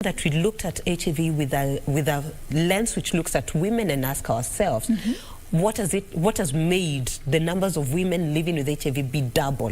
that we looked at HIV with a lens which looks at women and ask ourselves, what has made the numbers of women living with HIV be double?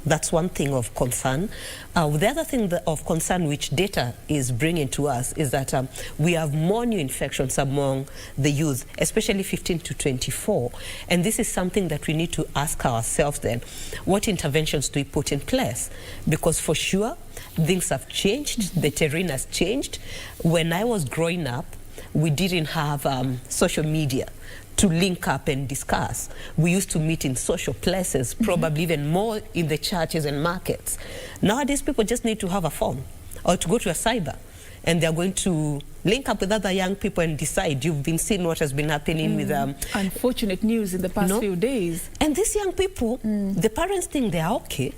That's one thing of concern. The other thing of concern which data is bringing to us is that we have more new infections among the youth, especially 15 to 24. And this is something that we need to ask ourselves then, what interventions do we put in place? Because for sure, things have changed, the terrain has changed. When I was growing up, we didn't have social media to link up and discuss. We used to meet in social places, probably even more in the churches and markets. Nowadays, people just need to have a phone or to go to a cyber, and they're going to link up with other young people and decide. You've been seeing what has been happening with unfortunate news in the past few days. And these young people, the parents think they're okay.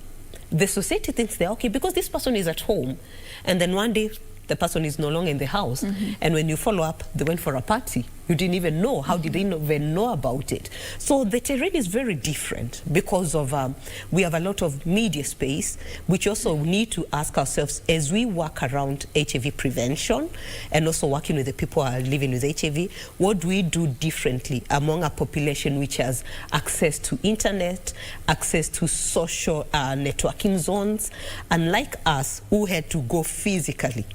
The society thinks they're okay because this person is at home, and then one day the person is no longer in the house. And when you follow up, they went for a party. You didn't even know. How did they even know about it? So the terrain is very different because of we have a lot of media space, which also need to ask ourselves as we work around HIV prevention and also working with the people who are living with HIV, what do we do differently among a population which has access to internet, access to social networking zones, unlike us who had to go physically.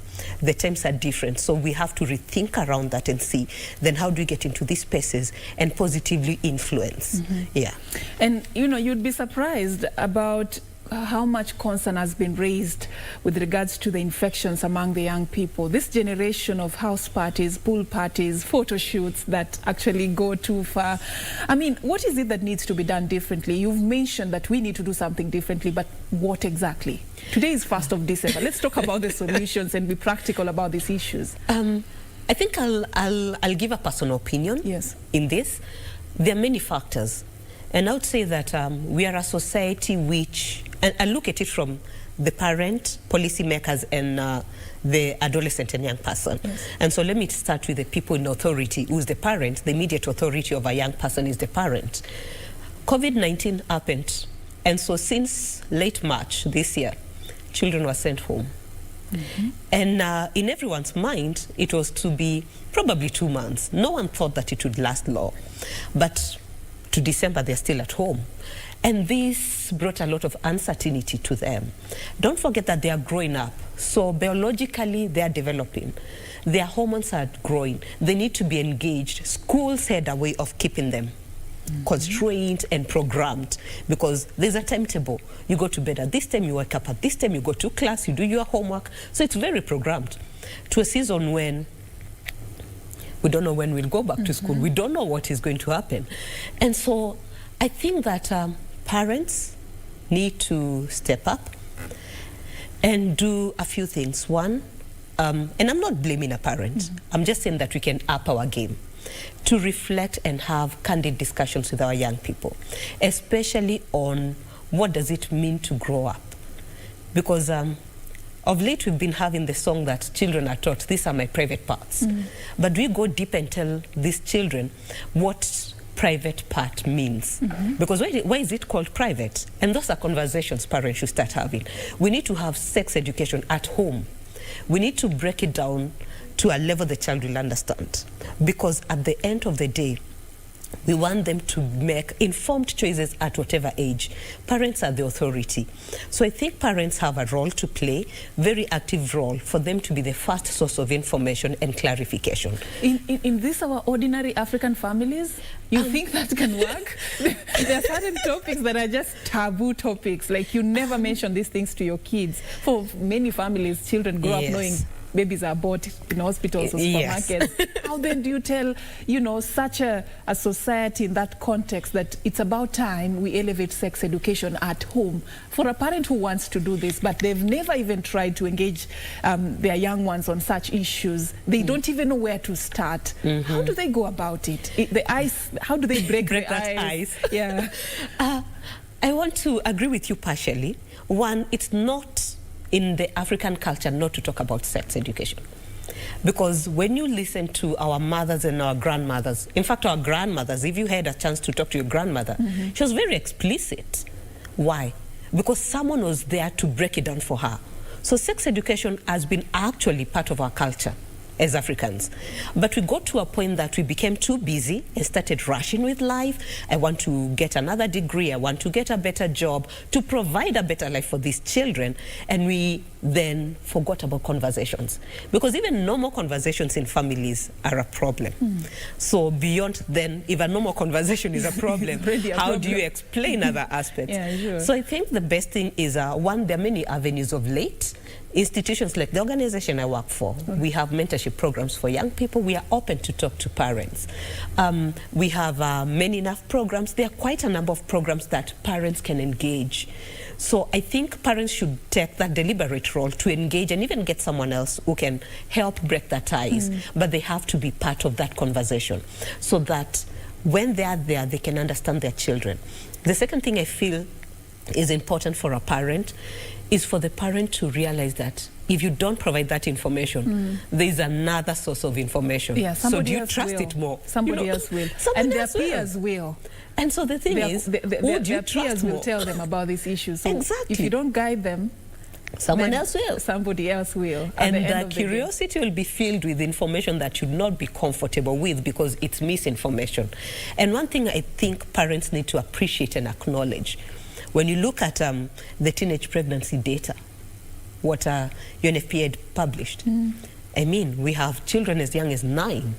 The times are different, so we have to rethink around that and see then how do we get into these spaces and positively influence. Yeah. And you know, you'd be surprised about how much concern has been raised with regards to the infections among the young people. This generation of house parties, pool parties, photo shoots that actually go too far. I mean, what is it that needs to be done differently? You've mentioned that we need to do something differently, but what exactly? Today is 1st of December. Let's talk about the solutions and be practical about these issues. I think I'll give a personal opinion in this. There are many factors. And I would say that we are a society which, and I look at it from the parent, policymakers, and the adolescent and young person. And so let me start with the people in authority, who's the parent. The immediate authority of a young person is the parent. COVID-19 happened. And so since late March this year, children were sent home. And in everyone's mind, it was to be probably 2 months. No one thought that it would last long. But to December, they're still at home. And this brought a lot of uncertainty to them. Don't forget that they are growing up. So biologically, they are developing. Their hormones are growing. They need to be engaged. Schools had a way of keeping them constrained and programmed because there's a timetable. You go to bed at this time, you wake up at this time, you go to class, you do your homework. So it's very programmed to a season when we don't know when we'll go back to school. We don't know what is going to happen. And so I think that parents need to step up and do a few things. One, and I'm not blaming a parent. I'm just saying that we can up our game to reflect and have candid discussions with our young people, especially on what does it mean to grow up. Because of late we've been having the song that children are taught, these are my private parts. But we go deep and tell these children what private part means. Because why is it called private? And those are conversations parents should start having. We need to have sex education at home. We need to break it down to a level the child will understand. Because at the end of the day, we want them to make informed choices at whatever age. Parents are the authority. So I think parents have a role to play, very active role, for them to be the first source of information and clarification. In this, our ordinary African families, you think that can work? There are certain topics that are just taboo topics, like you never mention these things to your kids. For many families, children grow up knowing babies are bought in hospitals or supermarkets. How then do you tell, you know, such a society in that context that it's about time we elevate sex education at home? For a parent who wants to do this, but they've never even tried to engage their young ones on such issues, they don't even know where to start. How do they go about it? The ice, how do they break the ice? Yeah. I want to agree with you partially. One, it's not in the African culture not to talk about sex education. Because when you listen to our mothers and our grandmothers, in fact our grandmothers, if you had a chance to talk to your grandmother, she was very explicit. Why? Because someone was there to break it down for her, So sex education has been actually part of our culture as Africans. But we got to a point that we became too busy and started rushing with life. I want to get another degree. I want to get a better job to provide a better life for these children. And we then forgot about conversations. Because even normal conversations in families are a problem. So beyond then, if a normal conversation is a problem, how do you explain other aspects? Yeah, sure. So I think the best thing is, one, there are many avenues of late. Institutions like the organization I work for, we have mentorship programs for young people. We are open to talk to parents. We have many enough programs. There are quite a number of programs that parents can engage. So I think parents should take that deliberate role to engage and even get someone else who can help break the ties. But they have to be part of that conversation so that when they are there, they can understand their children. The second thing I feel is important for a parent is for the parent to realize that if you don't provide that information, there is another source of information. Yeah, so do you trust it more? Somebody else will. And their peers will. And so the thing is, their peers will tell them about these issues. So exactly. If you don't guide them, someone else will. Somebody else will. And the curiosity will be filled with information that you'll not be comfortable with because it's misinformation. And one thing I think parents need to appreciate and acknowledge, when you look at the teenage pregnancy data, what UNFPA had published, I mean, we have children as young as 9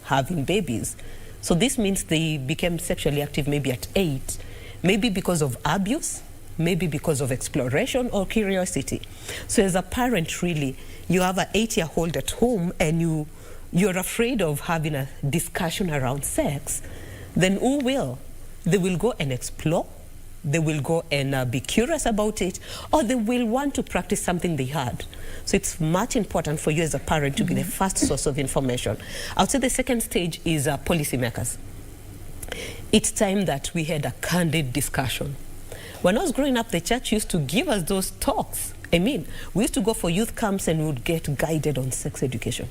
having babies. So this means they became sexually active maybe at 8, maybe because of abuse, maybe because of exploration or curiosity. So as a parent, really, you have an 8-year-old at home and you're afraid of having a discussion around sex, then who will? They will go and explore. They will go and be curious about it, or they will want to practice something they had. So it's much important for you as a parent to be the first source of information. I would say the second stage is policymakers. It's time that we had a candid discussion. When I was growing up, the church used to give us those talks. I mean, we used to go for youth camps and we would get guided on sex education.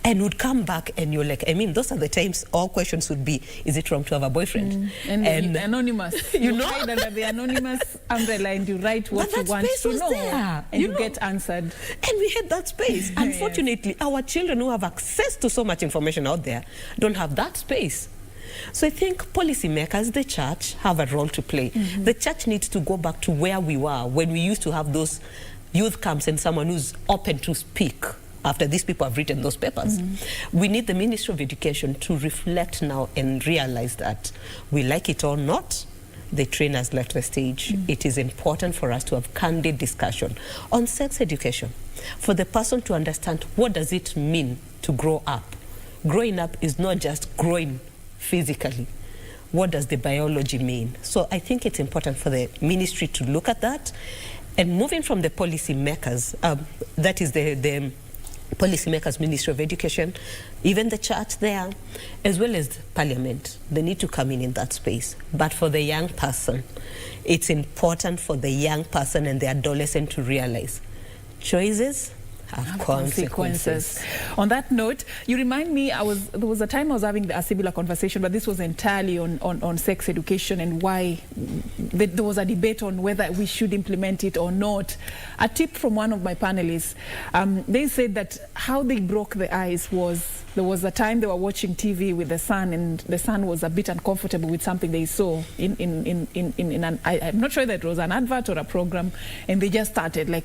And would come back and you're like, I mean, those are the times all questions would be, is it wrong to have a boyfriend? And anonymous. You know? Hide under the anonymous umbrella and you write what you want to know. There, and you get answered. And we had that space. Unfortunately, our children who have access to so much information out there don't have that space. So I think policymakers, the church, have a role to play. The church needs to go back to where we were when we used to have those youth camps and someone who's open to speak after these people have written those papers. We need the Ministry of Education to reflect now and realize that we like it or not, the train has left the stage. It is important for us to have candid discussion on sex education, for the person to understand what does it mean to grow up. Growing up is not just growing physically. What does the biology mean? So I think it's important for the ministry to look at that. And moving from the policy makers, that is the policymakers, Ministry of Education, even the church there, as well as Parliament, they need to come in that space. But for the young person, it's important for the young person and the adolescent to realize choices have consequences. On that note, you remind me, there was a time I was having a similar conversation, but this was entirely on sex education and why there was a debate on whether we should implement it or not. A tip from one of my panelists, they said that how they broke the ice was, there was a time they were watching TV with the son, and the son was a bit uncomfortable with something they saw in an, I'm not sure that it was an advert or a program, and they just started like,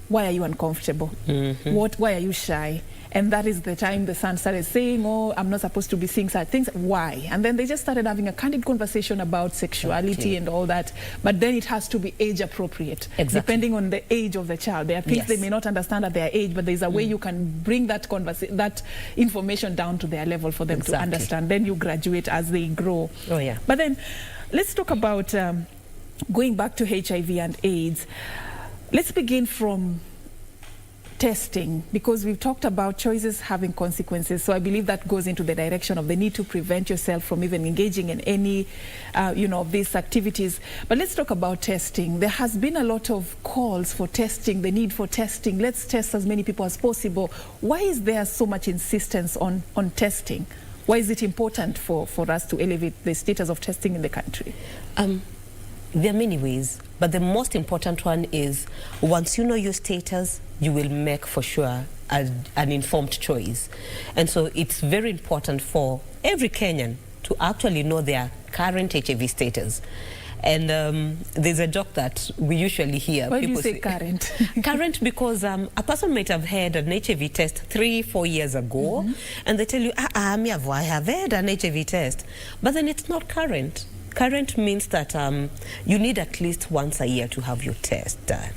why are you uncomfortable? Why are you shy? And that is the time the son started saying, oh, I'm not supposed to be seeing such things. Why? And then they just started having a candid conversation about sexuality and all that. But then it has to be age appropriate, depending on the age of the child. There are things they may not understand at their age, but there's a way you can bring that information down to their level for them to understand. Then you graduate as they grow. Oh, yeah. But then let's talk about going back to HIV and AIDS. Let's begin from testing, because we've talked about choices having consequences. So I believe that goes into the direction of the need to prevent yourself from even engaging in any, of these activities. But let's talk about testing. There has been a lot of calls for testing, the need for testing. Let's test as many people as possible. Why is there so much insistence on testing? Why is it important for us to elevate the status of testing in the country? There are many ways, but the most important one is once you know your status, you will make for sure an informed choice. And so it's very important for every Kenyan to actually know their current HIV status. And there's a joke that we usually hear. Why do you say current? Current because a person might have had an HIV test 3-4 years ago, and they tell you, I have had an HIV test, but then it's not current. Current means that you need at least once a year to have your test done.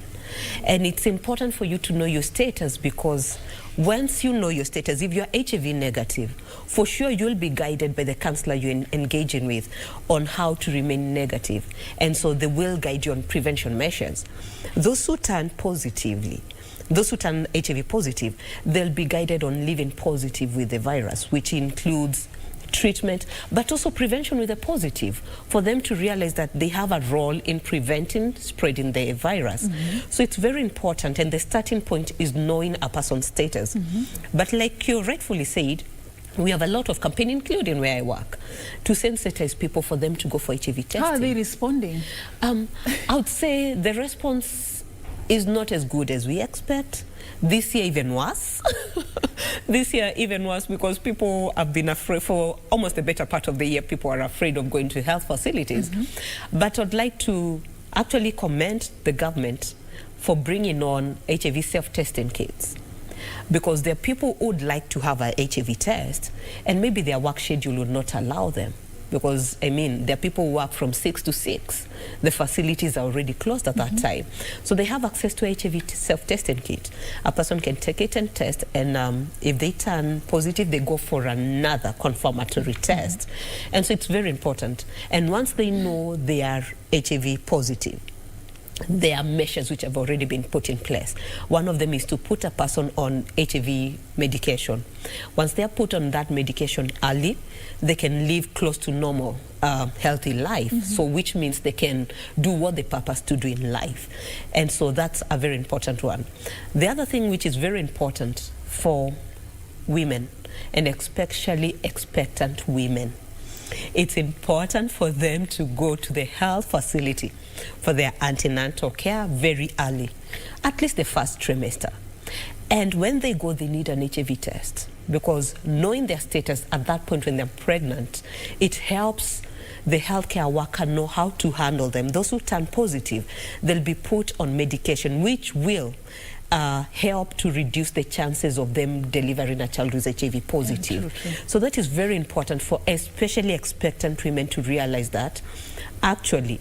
And it's important for you to know your status, because once you know your status, if you're HIV negative, for sure you'll be guided by the counselor you're engaging with on how to remain negative. And so they will guide you on prevention measures. Those who turn positively, those who turn HIV positive, they'll be guided on living positive with the virus, which includes treatment, but also prevention with a positive, for them to realize that they have a role in preventing spreading the virus. So it's very important, and the starting point is knowing a person's status. But like you rightfully said, we have a lot of campaign, including where I work, to sensitize people for them to go for HIV testing. How are they responding? I would say the response is not as good as we expect. This year even worse. This year even worse, because people have been afraid for almost the better part of the year. People are afraid of going to health facilities. But I'd like to actually commend the government for bringing on HIV self-testing kits, because there are people who would like to have an HIV test, and maybe their work schedule would not allow them. Because, I mean, there are people who work from 6 to 6. The facilities are already closed at that time. So they have access to HIV self-testing kit. A person can take it and test, and if they turn positive, they go for another confirmatory test. And so it's very important. And once they know they are HIV positive, there are measures which have already been put in place. One of them is to put a person on HIV medication. Once they are put on that medication early, they can live close to normal, healthy life. So which means they can do what they purpose to do in life. And so that's a very important one. The other thing which is very important for women, and especially expectant women, it's important for them to go to the health facility for their antenatal care very early, at least the first trimester. And when they go, they need an HIV test, because knowing their status at that point when they're pregnant, it helps the healthcare worker know how to handle them. Those who turn positive, they'll be put on medication, which will help to reduce the chances of them delivering a child who's HIV positive. So that is very important for especially expectant women to realize that actually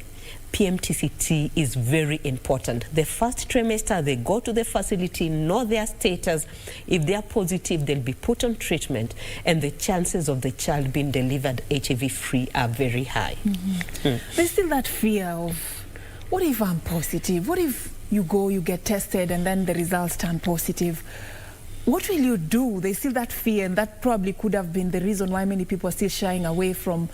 PMTCT is very important. The first trimester, they go to the facility, know their status. If they are positive, they'll be put on treatment, and the chances of the child being delivered HIV-free are very high. There's still that fear of, what if I'm positive? What if you go, you get tested, and then the results turn positive? What will you do? There's still that fear, and that probably could have been the reason why many people are still shying away from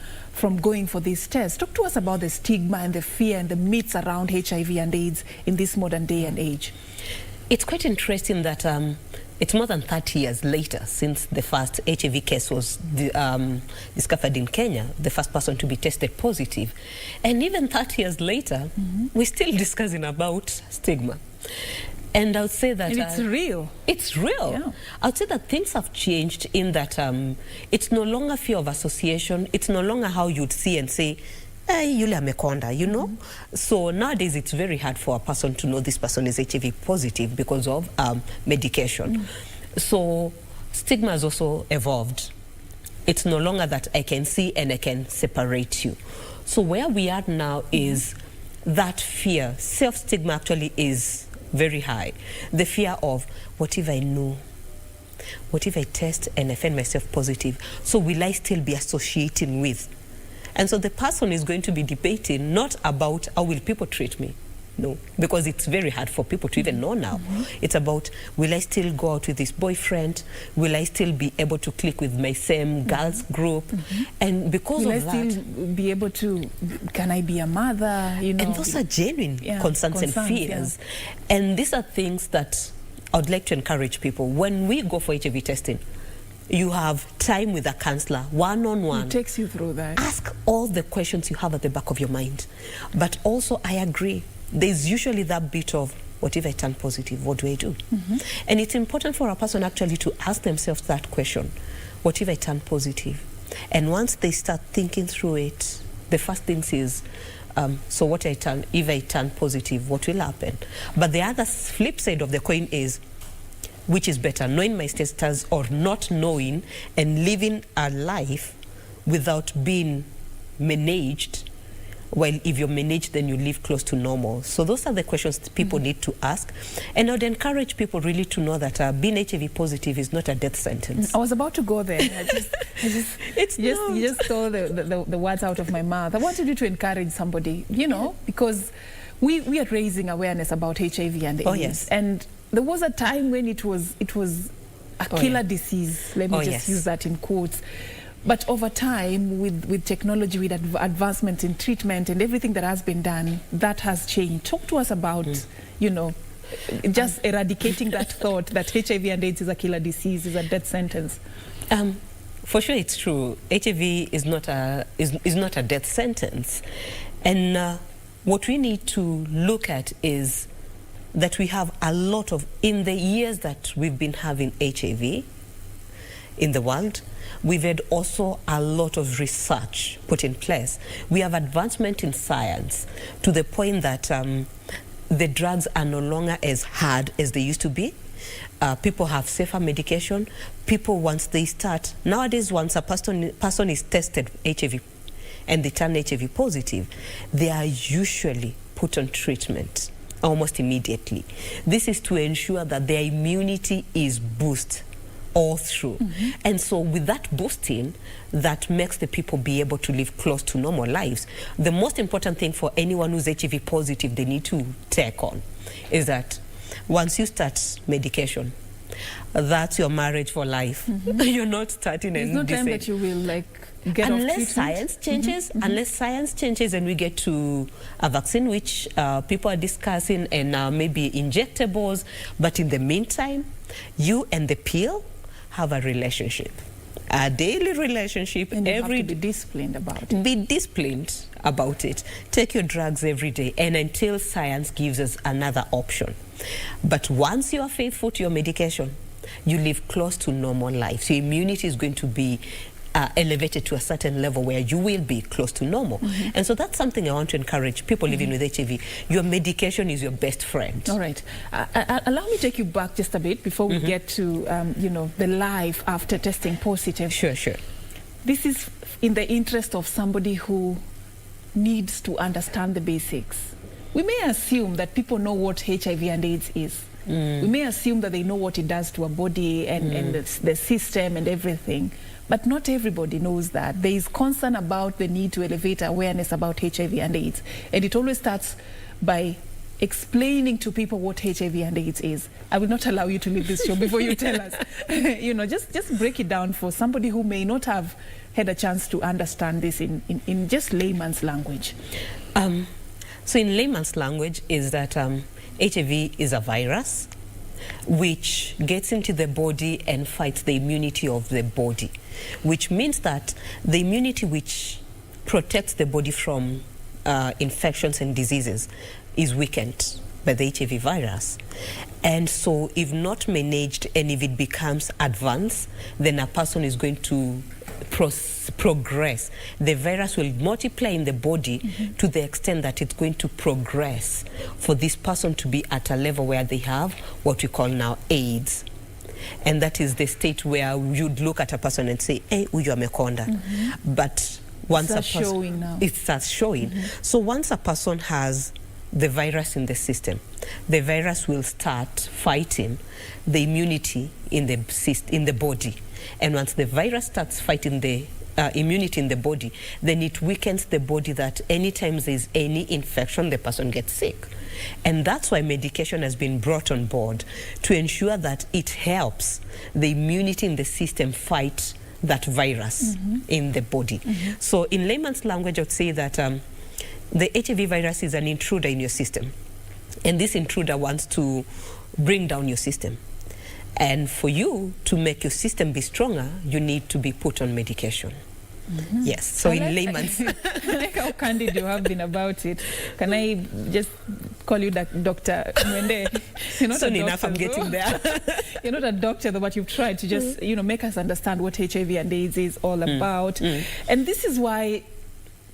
going for these tests. Talk to us about the stigma and the fear and the myths around HIV and AIDS in this modern day and age. It's quite interesting that it's more than 30 years later since the first HIV case was discovered in Kenya, the first person to be tested positive. And even 30 years later, we're still discussing about stigma. And I would say that... And it's real. It's real. Yeah. I would say that things have changed in that it's no longer fear of association. It's no longer how you'd see and say, hey, yule amekonda, you know? So nowadays it's very hard for a person to know this person is HIV positive because of medication. So stigma has also evolved. It's no longer that I can see and I can separate you. So where we are now is that fear. Self-stigma actually is very high. The fear of, what if I know? What if I test and I find myself positive? So will I still be associating with? And so the person is going to be debating not about how will people treat me. No, because it's very hard for people to even know now. It's about, will I still go out with this boyfriend? Will I still be able to click with my same girls group? And because will of I that... still be able to, can I be a mother? You know, and those are genuine concerns and fears. And these are things that I would like to encourage people. When we go for HIV testing, You have time with a counselor, one-on-one. It takes you through that. Ask all the questions you have at the back of your mind. But also, I agree, there's usually that bit of, what if I turn positive? What do I do? And it's important for a person actually to ask themselves that question. What if I turn positive? And once they start thinking through it, the first thing is, so what if I turn positive, what will happen? But the other flip side of the coin is, which is better, knowing my status or not knowing and living a life without being managed? Well, if you're managed, then you live close to normal. So those are the questions that people need to ask. And I would encourage people really to know that being HIV positive is not a death sentence. I was about to go there. You just stole the words out of my mouth. I wanted you to encourage somebody, you know, because we are raising awareness about HIV and AIDS. Oh, yes. And there was a time when it was a killer disease. Let me just use that in quotes. But over time, with technology, with advancement in treatment and everything that has been done, that has changed. Talk to us about, you know, just eradicating that thought that HIV and AIDS is a killer disease, is a death sentence. For sure, it's true. HIV is not a death sentence, and what we need to look at is that we have a lot of, in the years that we've been having HIV in the world, we've had also a lot of research put in place. We have advancement in science to the point that the drugs are no longer as hard as they used to be. People have safer medication. People, once they start, nowadays, once a person is tested HIV and they turn HIV positive, they are usually put on treatment almost immediately. This is to ensure that their immunity is boosted all through. And so with that boosting, that makes the people be able to live close to normal lives. The most important thing for anyone who's HIV positive they need to take on is that once you start medication, that's your marriage for life. You're not starting There's no time that you will like get unless science changes, unless science changes and we get to a vaccine which people are discussing and maybe injectables. But in the meantime, you and the pill have a relationship, a daily relationship. And you have to be disciplined about it. Be disciplined about it. Take your drugs every day and until science gives us another option. But once you are faithful to your medication, you live close to normal life. So your immunity is going to be elevated to a certain level where you will be close to normal. And so that's something I want to encourage people living with HIV. Your medication is your best friend. All right. Allow me to take you back just a bit before we get to, you know, the life after testing positive. Sure, sure. This is in the interest of somebody who needs to understand the basics. We may assume that people know what HIV and AIDS is. We may assume that they know what it does to a body and the system and everything. But not everybody knows that. There is concern about the need to elevate awareness about HIV and AIDS. And it always starts by explaining to people what HIV and AIDS is. I will not allow you to leave this show before you tell us. You know, just break it down for somebody who may not have had a chance to understand this in just layman's language. So in layman's language is that HIV is a virus which gets into the body and fights the immunity of the body, which means that the immunity which protects the body from infections and diseases is weakened by the HIV virus. And so if not managed and if it becomes advanced, then a person is going to progress. The virus will multiply in the body to the extent that it's going to progress for this person to be at a level where they have what we call now AIDS. And that is the state where you'd look at a person and say, hey, uyu amekonda. But once it starts showing. So once a person has the virus in the system, the virus will start fighting the immunity in the body. And once the virus starts fighting the immunity in the body, then it weakens the body that anytime there's any infection, the person gets sick. And that's why medication has been brought on board to ensure that it helps the immunity in the system fight that virus in the body. So in layman's language, I would say that the HIV virus is an intruder in your system. And this intruder wants to bring down your system. And for you to make your system be stronger, you need to be put on medication. Yes, so in layman's... I like how candid you have been about it. Can I just call you Dr. Mwende? You're not Soon a enough, I'm getting there. You're not a doctor, but you've tried to just, make us understand what HIV and AIDS is all about. And this is why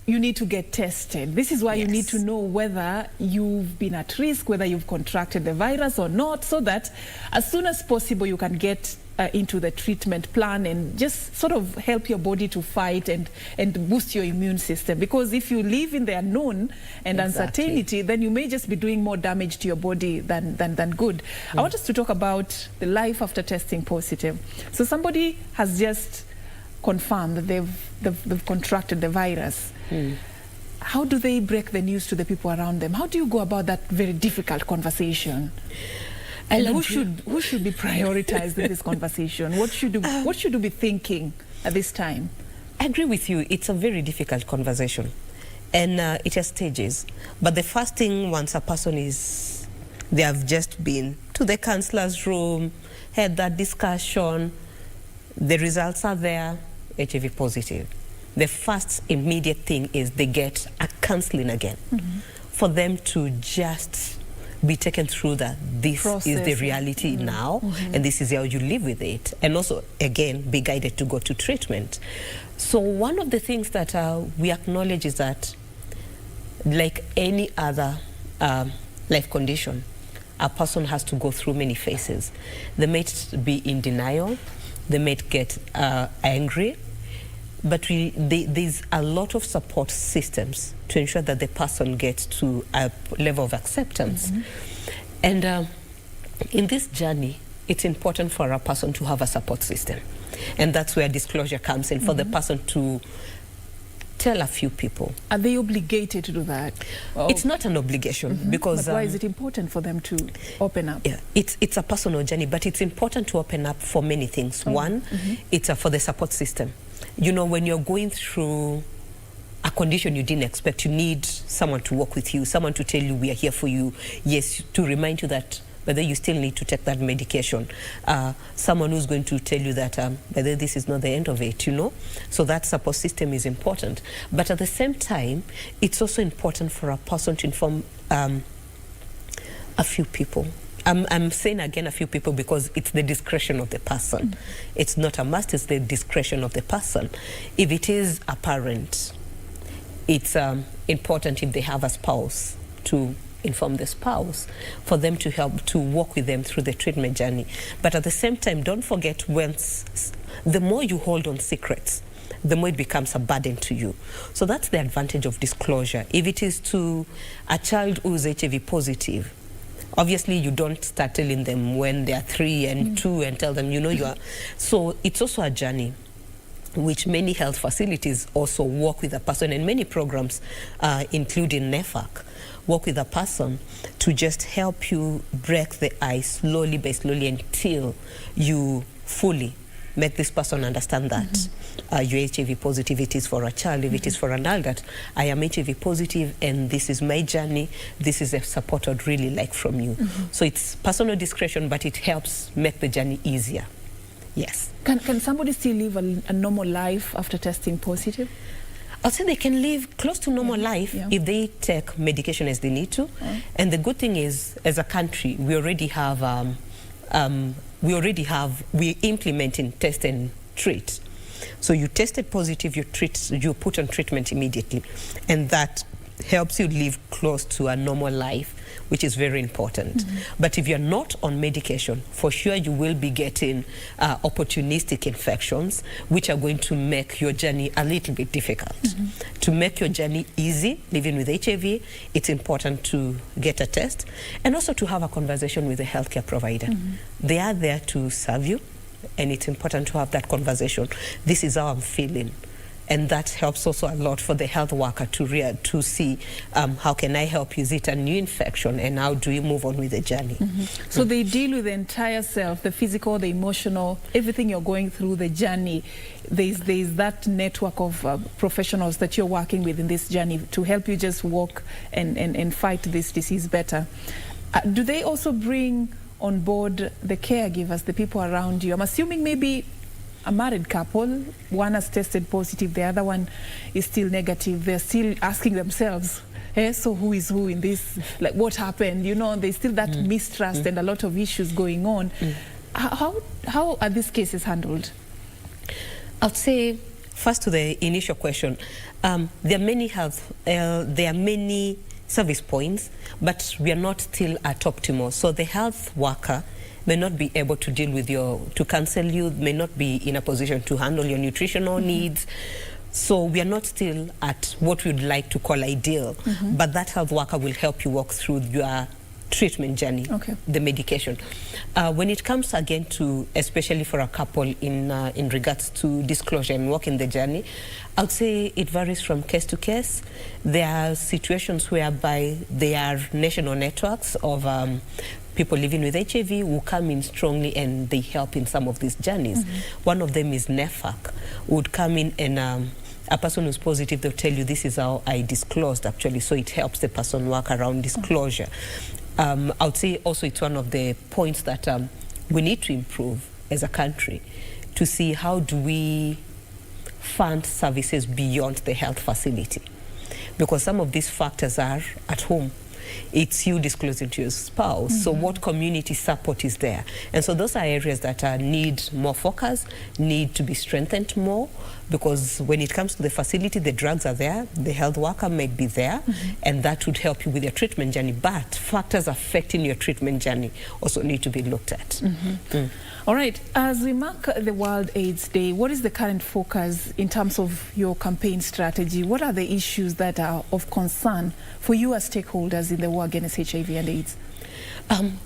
you need to get tested. This is why you need to know whether you've been at risk, whether you've contracted the virus or not, so that as soon as possible you can get into the treatment plan and just sort of help your body to fight and boost your immune system. Because if you live in the unknown and uncertainty, then you may just be doing more damage to your body than good. I want us to talk about the life after testing positive. So somebody has just confirmed that they've contracted the virus. How do they break the news to the people around them? How do you go about that very difficult conversation? And who should be prioritized in this conversation? What should you be thinking at this time? I agree with you. It's a very difficult conversation, and it has stages. But the first thing, once a person they have just been to the counselor's room, had that discussion, the results are there, HIV positive. The first immediate thing is they get a counseling again, for them to just be taken through that this is the reality now, and this is how you live with it, and also again be guided to go to treatment. So one of the things that we acknowledge is that, like any other life condition, a person has to go through many phases. They might be in denial, they might get angry, but there's a lot of support systems to ensure that the person gets to a level of acceptance. And in this journey, it's important for a person to have a support system. And that's where disclosure comes in, for the person to tell a few people. Are they obligated to do that? It's not an obligation, because... But why is it important for them to open up? Yeah, it's a personal journey, but it's important to open up for many things. One, it's for the support system. You know, when you're going through a condition you didn't expect, you need someone to walk with you, someone to tell you we are here for you, yes, to remind you that whether you still need to take that medication, someone who's going to tell you that whether this is not the end of it, you know. So that support system is important. But at the same time, it's also important for a person to inform a few people. I'm saying again a few people because it's the discretion of the person. It's not a must, it's the discretion of the person. If it is a parent, it's important if they have a spouse to inform the spouse, for them to help to walk with them through the treatment journey. But at the same time, don't forget, the more you hold on secrets, the more it becomes a burden to you. So that's the advantage of disclosure. If it is to a child who's HIV positive, obviously you don't start telling them when they are 3 and 2 and tell them, you know, you are. So it's also a journey which many health facilities also work with a person, and many programs, including NEFAC, work with a person to just help you break the ice slowly by slowly until you fully make this person understand that you're HIV positive. It is for a child, if it is for an adult, I am HIV positive and this is my journey, this is a support I'd really like from you. So it's personal discretion, but it helps make the journey easier. Yes. Can somebody still live a normal life after testing positive? I'll say they can live close to normal life if they take medication as they need to. And the good thing is, as a country, we already have we're implementing test and treat. So you tested positive, you put on treatment immediately, and that helps you live close to a normal life, which is very important. But if you're not on medication, for sure you will be getting opportunistic infections, which are going to make your journey a little bit difficult. To make your journey easy, living with HIV, it's important to get a test and also to have a conversation with a healthcare provider. They are there to serve you, and it's important to have that conversation. This is how I'm feeling. And that helps also a lot for the health worker to see how can I help you? Is it a new infection, and how do you move on with the journey? So they deal with the entire self, the physical, the emotional, everything you're going through, the journey. There's that network of professionals that you're working with in this journey to help you just walk and fight this disease better. Do they also bring on board the caregivers, the people around you? I'm assuming maybe a married couple, one has tested positive, the other one is still negative. They're still asking themselves, so who is who in this? Like, what happened? You know, there's still that mistrust and a lot of issues going on. How are these cases handled? I'd say, first to the initial question, there are many service points, but we are not still at optimal. So the health worker may not be able to deal with to counsel you, may not be in a position to handle your nutritional needs. So we are not still at what we would like to call ideal, but that health worker will help you walk through your treatment journey, the medication. When it comes again to, especially for a couple in regards to disclosure and walking the journey, I would say it varies from case to case. There are situations whereby there are national networks of people living with HIV who come in strongly and they help in some of these journeys. One of them is NEFAC, who would come in and a person who's positive, they'll tell you, this is how I disclosed actually, so it helps the person work around disclosure. I would say also it's one of the points that we need to improve as a country, to see how do we fund services beyond the health facility. Because some of these factors are at home. It's you disclosing to your spouse. So what community support is there? And so those are areas that need more focus, need to be strengthened more, because when it comes to the facility, the drugs are there, the health worker may be there, and that would help you with your treatment journey. But factors affecting your treatment journey also need to be looked at. All right, as we mark the World AIDS Day, what is the current focus in terms of your campaign strategy? What are the issues that are of concern for you as stakeholders in the war against HIV and AIDS?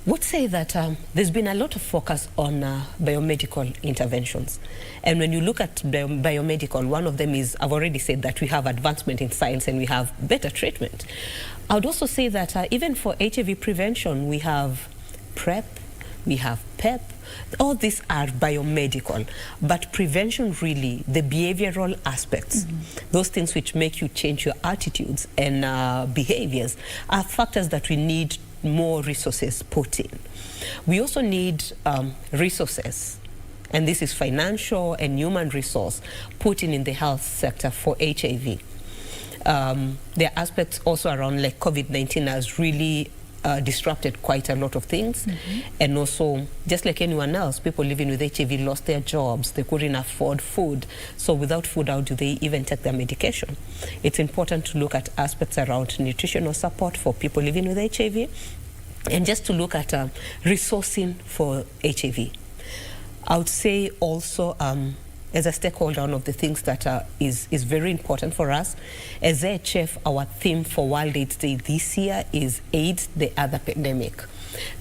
Would say that there's been a lot of focus on biomedical interventions. And when you look at biomedical, one of them is, I've already said that we have advancement in science and we have better treatment. I would also say that even for HIV prevention, we have PrEP, we have PEP. All these are biomedical, but prevention really, the behavioral aspects, those things which make you change your attitudes and behaviors, are factors that we need more resources put in. We also need resources, and this is financial and human resource, put in the health sector for HIV. There are aspects also around, like COVID-19 has really disrupted quite a lot of things. And also, just like anyone else, people living with HIV lost their jobs, they couldn't afford food. So without food, how do they even take their medication? It's important to look at aspects around nutritional support for people living with HIV, and just to look at resourcing for HIV. I would say also, as a stakeholder, one of the things that is very important for us, as HF, our theme for World AIDS Day this year is AIDS, the other pandemic.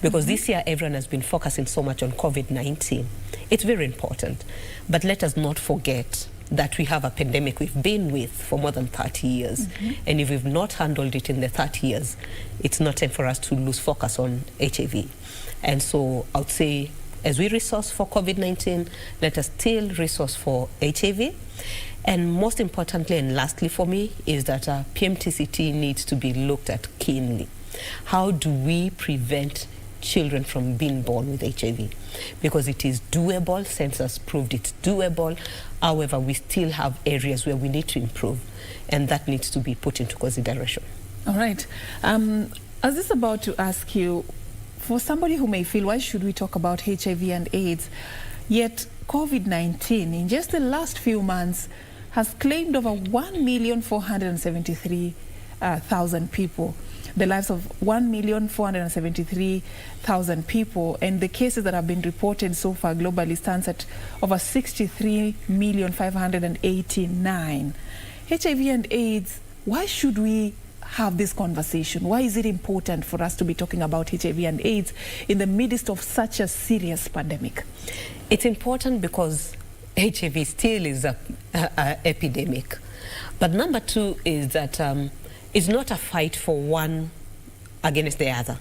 Because this year everyone has been focusing so much on COVID-19. It's very important, but let us not forget that we have a pandemic we've been with for more than 30 years. And if we've not handled it in the 30 years, it's not time for us to lose focus on HIV. And so I would say, as we resource for COVID-19, let us still resource for HIV. And most importantly and lastly for me is that PMTCT needs to be looked at keenly. How do we prevent children from being born with HIV? Because it is doable, science has proved it's doable. However, we still have areas where we need to improve, and that needs to be put into consideration. All right. I was just about to ask you, for somebody who may feel, why should we talk about HIV and AIDS? Yet COVID-19, in just the last few months, has claimed over 1,473,000 people, the lives of 1,473,000 people, and the cases that have been reported so far globally stands at over 63,589,000. HIV and AIDS, why should we have this conversation? Why is it important for us to be talking about HIV and AIDS in the midst of such a serious pandemic? It's important because HIV still is an epidemic. But number two is that it's not a fight for one against the other.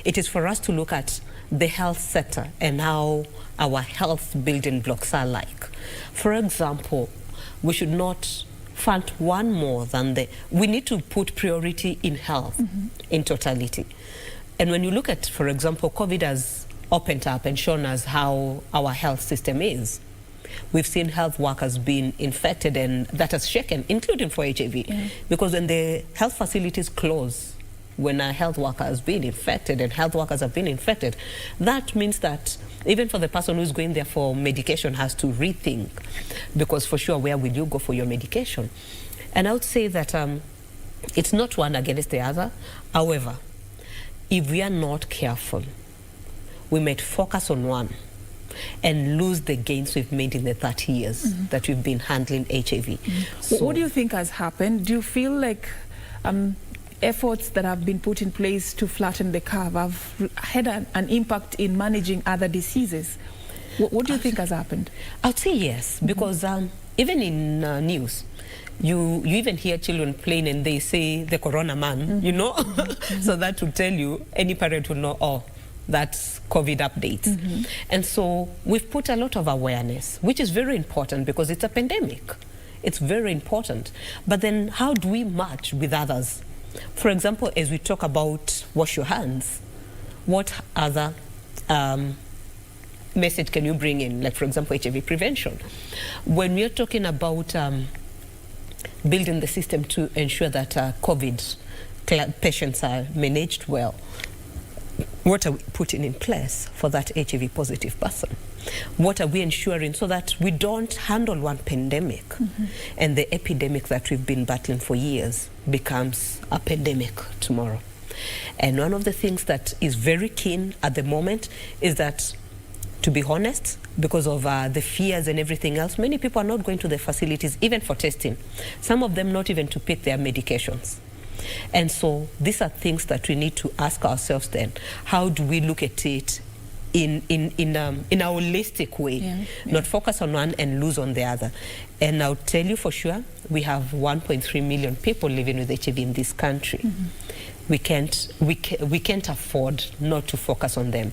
It is for us to look at the health sector and how our health building blocks are like. For example, we should not fund one more than we need to put priority in health in totality. And when you look at, for example, COVID has opened up and shown us how our health system is. We've seen health workers being infected, and that has shaken, including for HIV. Because when the health facilities close, when a health worker has been infected and health workers have been infected, that means that even for the person who's going there for medication has to rethink, because for sure, where will you go for your medication? And I would say that it's not one against the other. However, if we are not careful, we might focus on one and lose the gains we've made in the 30 years that we've been handling HIV. So what do you think has happened? Do you feel like efforts that have been put in place to flatten the curve have had an impact in managing other diseases? What do you think has happened? I'd say yes, because even in news, you even hear children playing and they say the corona man, you know? So that will tell you, any parent will know, oh, that's COVID updates. And so we've put a lot of awareness, which is very important because it's a pandemic. It's very important. But then how do we match with others? For example, as we talk about wash your hands, what other message can you bring in? Like, for example, HIV prevention. When we're talking about building the system to ensure that COVID patients are managed well, what are we putting in place for that HIV positive person? What are we ensuring so that we don't handle one pandemic and the epidemic that we've been battling for years becomes a pandemic tomorrow? And one of the things that is very keen at the moment is that, to be honest, because of the fears and everything else, many people are not going to the facilities even for testing. Some of them not even to pick their medications. And so these are things that we need to ask ourselves then. How do we look at it in a holistic way, not focus on one and lose on the other? And I'll tell you for sure, we have 1.3 million people living with HIV in this country. We can't afford not to focus on them.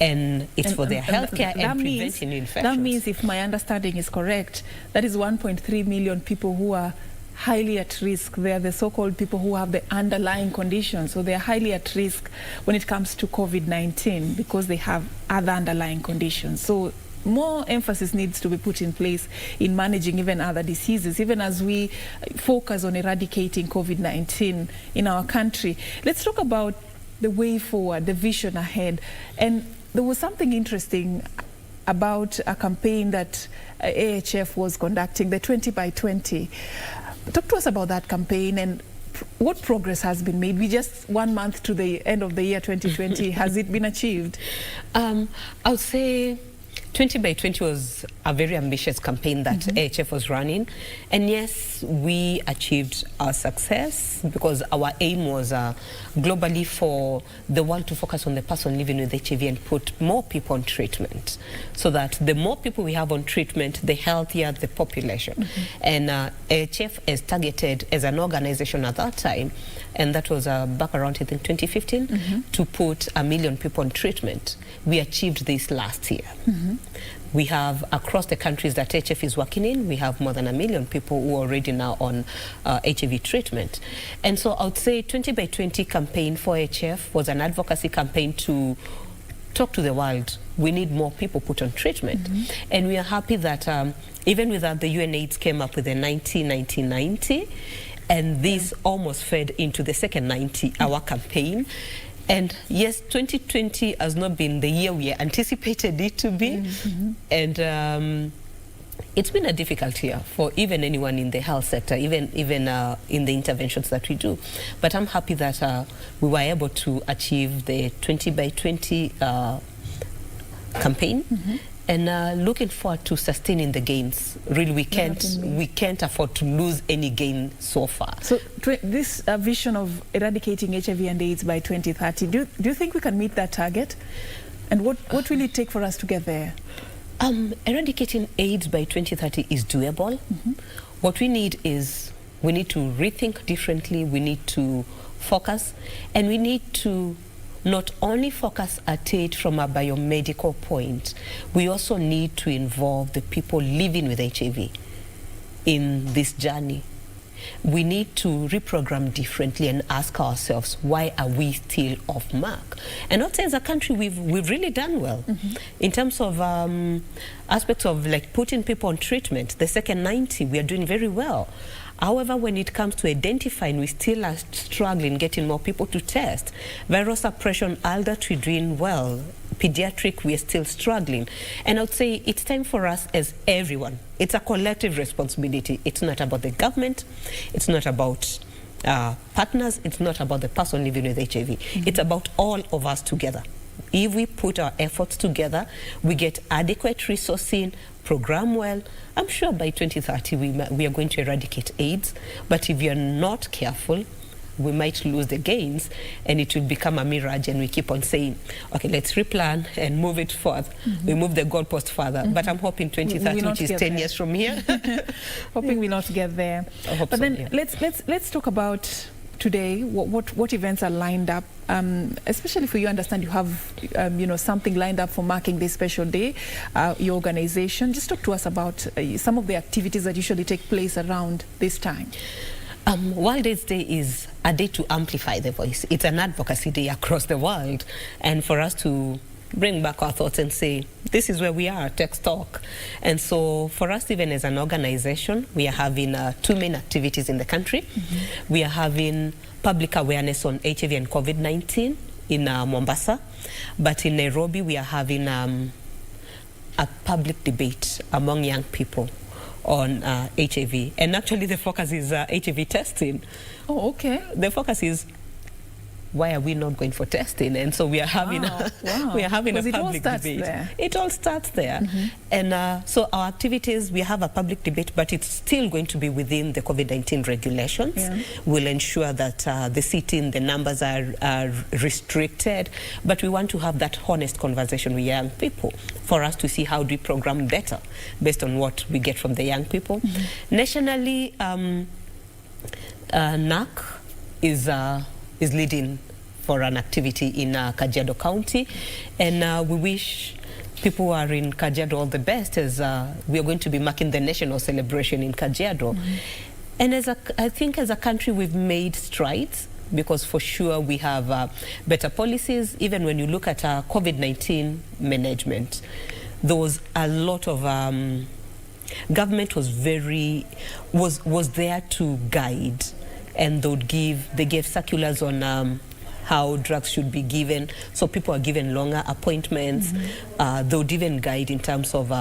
And it's for their healthcare and preventing infections. That means, if my understanding is correct, that is 1.3 million people who are highly at risk. They are the so-called people who have the underlying conditions. So they are highly at risk when it comes to COVID-19 because they have other underlying conditions. So more emphasis needs to be put in place in managing even other diseases, even as we focus on eradicating COVID-19 in our country. Let's talk about the way forward, the vision ahead. And there was something interesting about a campaign that AHF was conducting, the 20 by 20. Talk to us about that campaign and what progress has been made. We just 1 month to the end of the year 2020. Has it been achieved? I would say 20 by 20 was a very ambitious campaign that AHF was running. And yes, we achieved our success because our aim was globally for the world to focus on the person living with HIV and put more people on treatment, so that the more people we have on treatment, the healthier the population. And AHF is targeted as an organization at that time, and that was back around, I think, 2015, to put 1 million people on treatment. We achieved this last year. We have, across the countries that HF is working in, we have more than 1 million people who are already now on HIV treatment. And so I would say 20 by 20 campaign for HF was an advocacy campaign to talk to the world. We need more people put on treatment. And we are happy that even with that, the UNAIDS came up with the 90-90-90, and this almost fed into the second 90-hour campaign. And yes, 2020 has not been the year we anticipated it to be. And it's been a difficult year for even anyone in the health sector, even in the interventions that we do. But I'm happy that we were able to achieve the 20 by 20 campaign. And looking forward to sustaining the gains. Really, we can't afford to lose any gain so far. So this vision of eradicating HIV and AIDS by 2030, do you think we can meet that target? And what will it take for us to get there? Eradicating AIDS by 2030 is doable. What we need is, we need to rethink differently, we need to focus, and we need to not only focus at it from a biomedical point, we also need to involve the people living with HIV in this journey. we need to reprogram differently and ask ourselves, why are we still off mark? And I'd say as a country, we've really done well in terms of aspects of like putting people on treatment. The second 90, we are doing very well. However, when it comes to identifying, we still are struggling getting more people to test. Viral suppression, adult, we're doing well. Pediatric, we are still struggling. And I would say it's time for us as everyone. It's a collective responsibility. It's not about the government. It's not about partners. It's not about the person living with HIV. It's about all of us together. If we put our efforts together, we get adequate resourcing, program well, I'm sure by 2030 we are going to eradicate AIDS. But if we are not careful, we might lose the gains and it will become a mirage, and we keep on saying, okay, let's replan and move it forth. We move the goalpost further. But I'm hoping 2030, which is 10 years from here. Hoping we'll not get there. I hope but so, then yeah. let's talk about today, what events are lined up, especially for you understand you have something lined up for marking this special day, your organization. Just talk to us about some of the activities that usually take place around this time. World AIDS Day is a day to amplify the voice. It's an advocacy day across the world, and for us to bring back our thoughts and say, this is where we are, Text Talk. And so for us, even as an organization, we are having two main activities in the country. We are having public awareness on HIV and COVID-19 in Mombasa. But in Nairobi, we are having a public debate among young people on HIV. And actually the focus is HIV testing. Oh, okay. The focus is, why are we not going for testing? And so we are having we are having a public debate. It all starts there. And so our activities, we have a public debate, but it's still going to be within the COVID-19 regulations. We'll ensure that the seating, the numbers are restricted, but we want to have that honest conversation with young people for us to see how do we program better based on what we get from the young people. Nationally, NAC is leading for an activity in Kajiado County, and we wish people who are in Kajiado all the best, as we are going to be marking the national celebration in Kajiado. And I think as a country we've made strides, because for sure we have better policies. Even when you look at COVID-19 management, there was a lot of government was there to guide. And they gave circulars on how drugs should be given. So people are given longer appointments. They would even guide in terms of,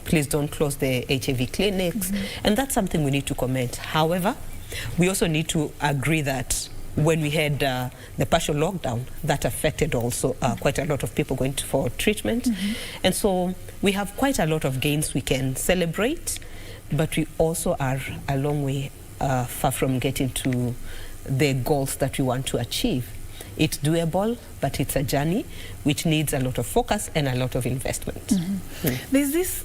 please don't close the HIV clinics. And that's something we need to comment. However, we also need to agree that when we had the partial lockdown, that affected also quite a lot of people going for treatment. And so we have quite a lot of gains we can celebrate, but we also are a long way far from getting to the goals that we want to achieve. It's doable, but it's a journey which needs a lot of focus and a lot of investment. There's this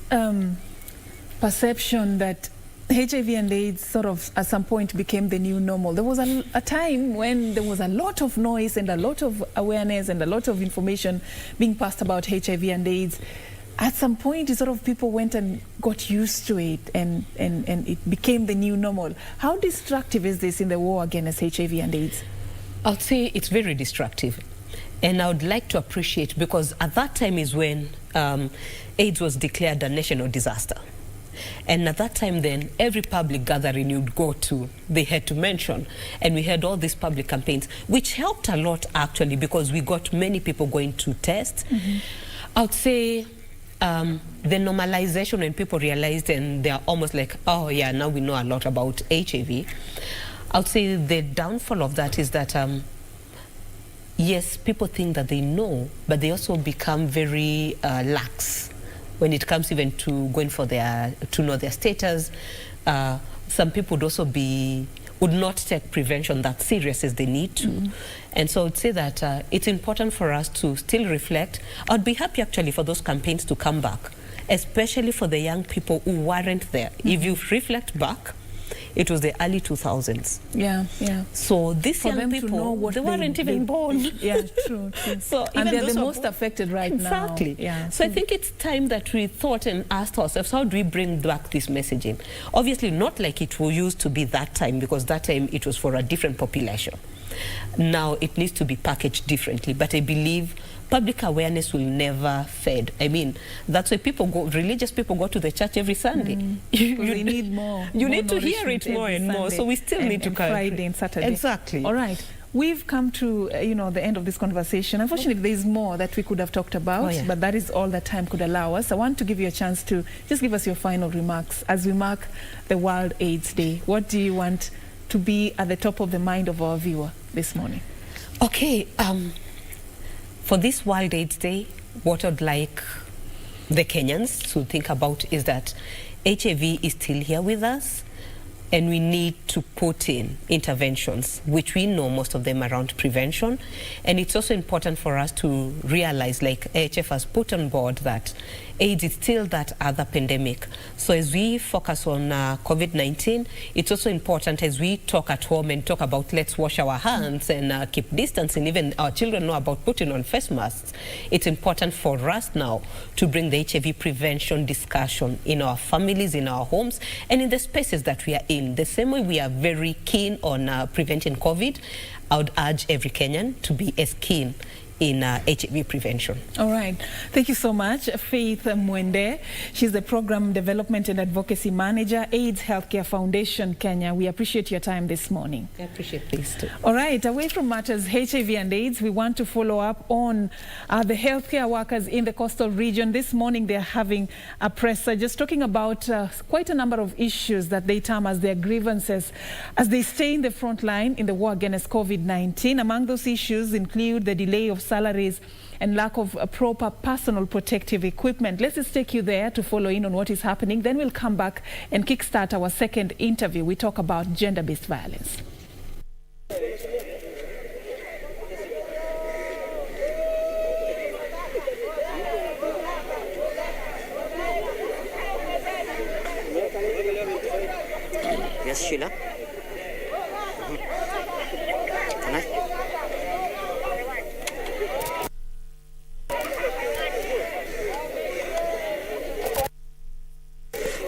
perception that HIV and AIDS sort of at some point became the new normal. There was a time when there was a lot of noise and a lot of awareness and a lot of information being passed about HIV and AIDS. At some point, sort of people went and got used to it, and it became the new normal. How destructive is this in the war against HIV and AIDS? I'd say it's very destructive. And I would like to appreciate, because at that time is when AIDS was declared a national disaster. And at that time then, every public gathering you'd go to, they had to mention. And we had all these public campaigns, which helped a lot actually, because we got many people going to test. I would say the normalization, when people realized and they're almost like, oh yeah, now we know a lot about HIV. I would say the downfall of that is that, yes, people think that they know, but they also become very lax when it comes even to going for to know their status. Some people would also would not take prevention that serious as they need to. And so I would say that it's important for us to still reflect. I'd be happy actually for those campaigns to come back, especially for the young people who weren't there. If you reflect back, it was the early 2000s. Yeah, yeah. So these For young them people, to know what they weren't even born. Yeah, true. So and they're the those most affected right now. Exactly. Yeah. So I think it's time that we thought and asked ourselves, how do we bring back this messaging? Obviously not like it used to be that time, because that time it was for a different population. Now it needs to be packaged differently, but I believe public awareness will never fade. I mean, that's why religious people go to the church every Sunday. You need more. You need to hear it more and more. So we still need to come. Friday and Saturday. Exactly. All right. We've come to the end of this conversation. Unfortunately, there's more that we could have talked about, but that is all that time could allow us. I want to give you a chance to just give us your final remarks as we mark the World AIDS Day. What do you want to be at the top of the mind of our viewer this morning? Okay. For this World AIDS Day, what I'd like the Kenyans to think about is that HIV is still here with us, and we need to put in interventions, which we know most of them around prevention. And it's also important for us to realize, like AHF has put on board, that AIDS is still that other pandemic. So as we focus on COVID-19, it's also important as we talk at home and talk about let's wash our hands and keep distance, and even our children know about putting on face masks. It's important for us now to bring the HIV prevention discussion in our families, in our homes, and in the spaces that we are in. The same way we are very keen on preventing COVID, I would urge every Kenyan to be as keen in HIV prevention. All right. Thank you so much, Faith Mwende. She's the Program Development and Advocacy Manager, AIDS Healthcare Foundation, Kenya. We appreciate your time this morning. I appreciate this too. All right. Away from matters HIV and AIDS, we want to follow up on the healthcare workers in the coastal region. This morning, they're having a presser just talking about quite a number of issues that they term as their grievances as they stay in the front line in the war against COVID-19. Among those issues include the delay of salaries and lack of proper personal protective equipment. Let's just take you there to follow in on what is happening. Then we'll come back and kickstart our second interview. We talk about gender-based violence. Yes, Sheila. Can I?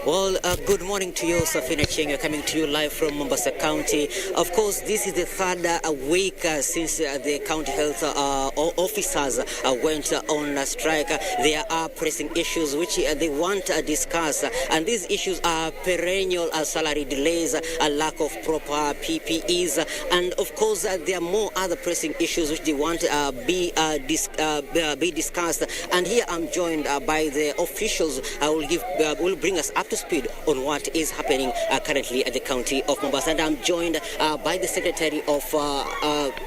Well, good morning to you, Serfine Achieng, coming to you live from Mombasa County. Of course, this is the third week since the county health officers went on strike. There are pressing issues which they want to discuss, and these issues are perennial salary delays, a lack of proper PPEs, and of course, there are more other pressing issues which they want to be discussed. And here I'm joined by the officials who will bring us up to speed on what is happening currently at the county of Mombasa. And I'm joined by the Secretary of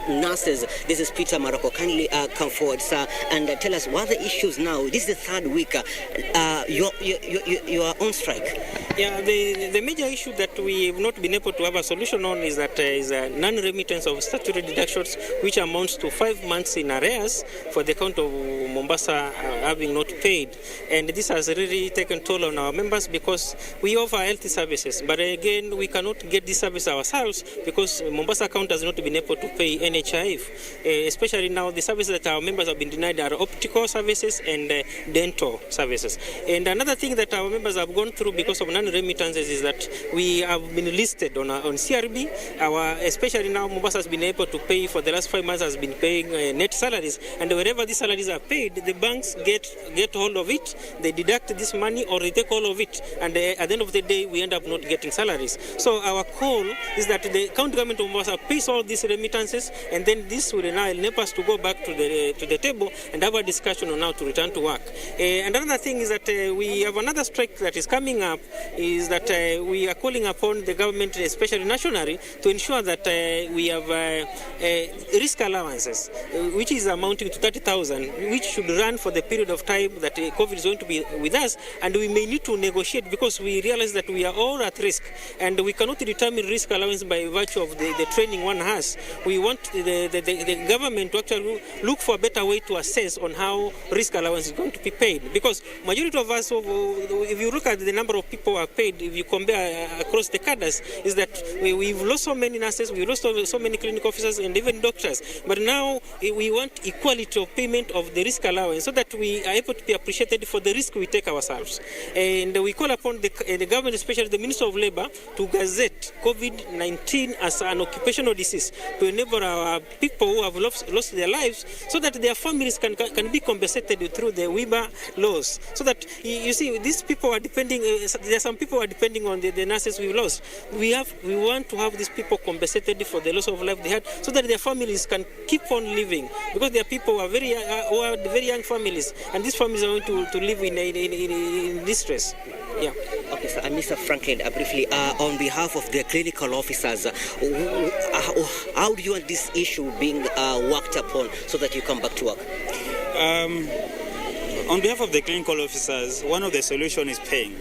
Nurses. This is Peter Maroko. Kindly come forward, sir, and tell us what are the issues now. This is the third week. You are on strike. Yeah, the major issue that we have not been able to have a solution on is that is non-remittance of statutory deductions, which amounts to 5 months in arrears for the county of Mombasa having not paid. And this has really taken toll on our members because we offer health services, but again we cannot get this service ourselves because Mombasa County has not been able to pay NHIF. Especially now, the services that our members have been denied are optical services and dental services. And another thing that our members have gone through because of non-remittances is that we have been listed on CRB. Especially now, Mombasa has been able to pay for the last 5 months, has been paying net salaries, and wherever these salaries are paid, the banks get hold of it, they deduct this money or they take all of it, and at the end of the day, we end up not getting salaries. So our call is that the county government of Mombasa pays all these remittances, and then this will now enable us to go back to the table and have a discussion on how to return to work. And another thing is that we have another strike that is coming up, is that we are calling upon the government, especially nationally, to ensure that we have risk allowances, which is amounting to 30,000, which should run for the period of time that COVID is going to be with us, and we may need to negotiate because we realize that we are all at risk, and we cannot determine risk allowance by virtue of the training one has. We want the government to actually look for a better way to assess on how risk allowance is going to be paid, because majority of us, if you look at the number of people who are paid, if you compare across across the cadres is that we've lost so many nurses, we've lost so many clinical officers and even doctors. But now we want equality of payment of the risk allowance so that we are able to be appreciated for the risk we take ourselves. And we call upon the government, especially the Minister of Labour, to gazette COVID-19 as an occupational disease to enable our people who have lost their lives so that their families can be compensated through the WIBA laws. So that, you see, these people are depending, there are some people who are depending on the nurses we've lost. We want to have these people compensated for the loss of life they had so that their families can keep on living, because there are people who are very young families, and these families are going to live in distress. Yeah. Okay, so Mr. Franklin, briefly, on behalf of the clinical officers, how do you want this issue being worked upon so that you come back to work? On behalf of the clinical officers, one of the solutions is paying.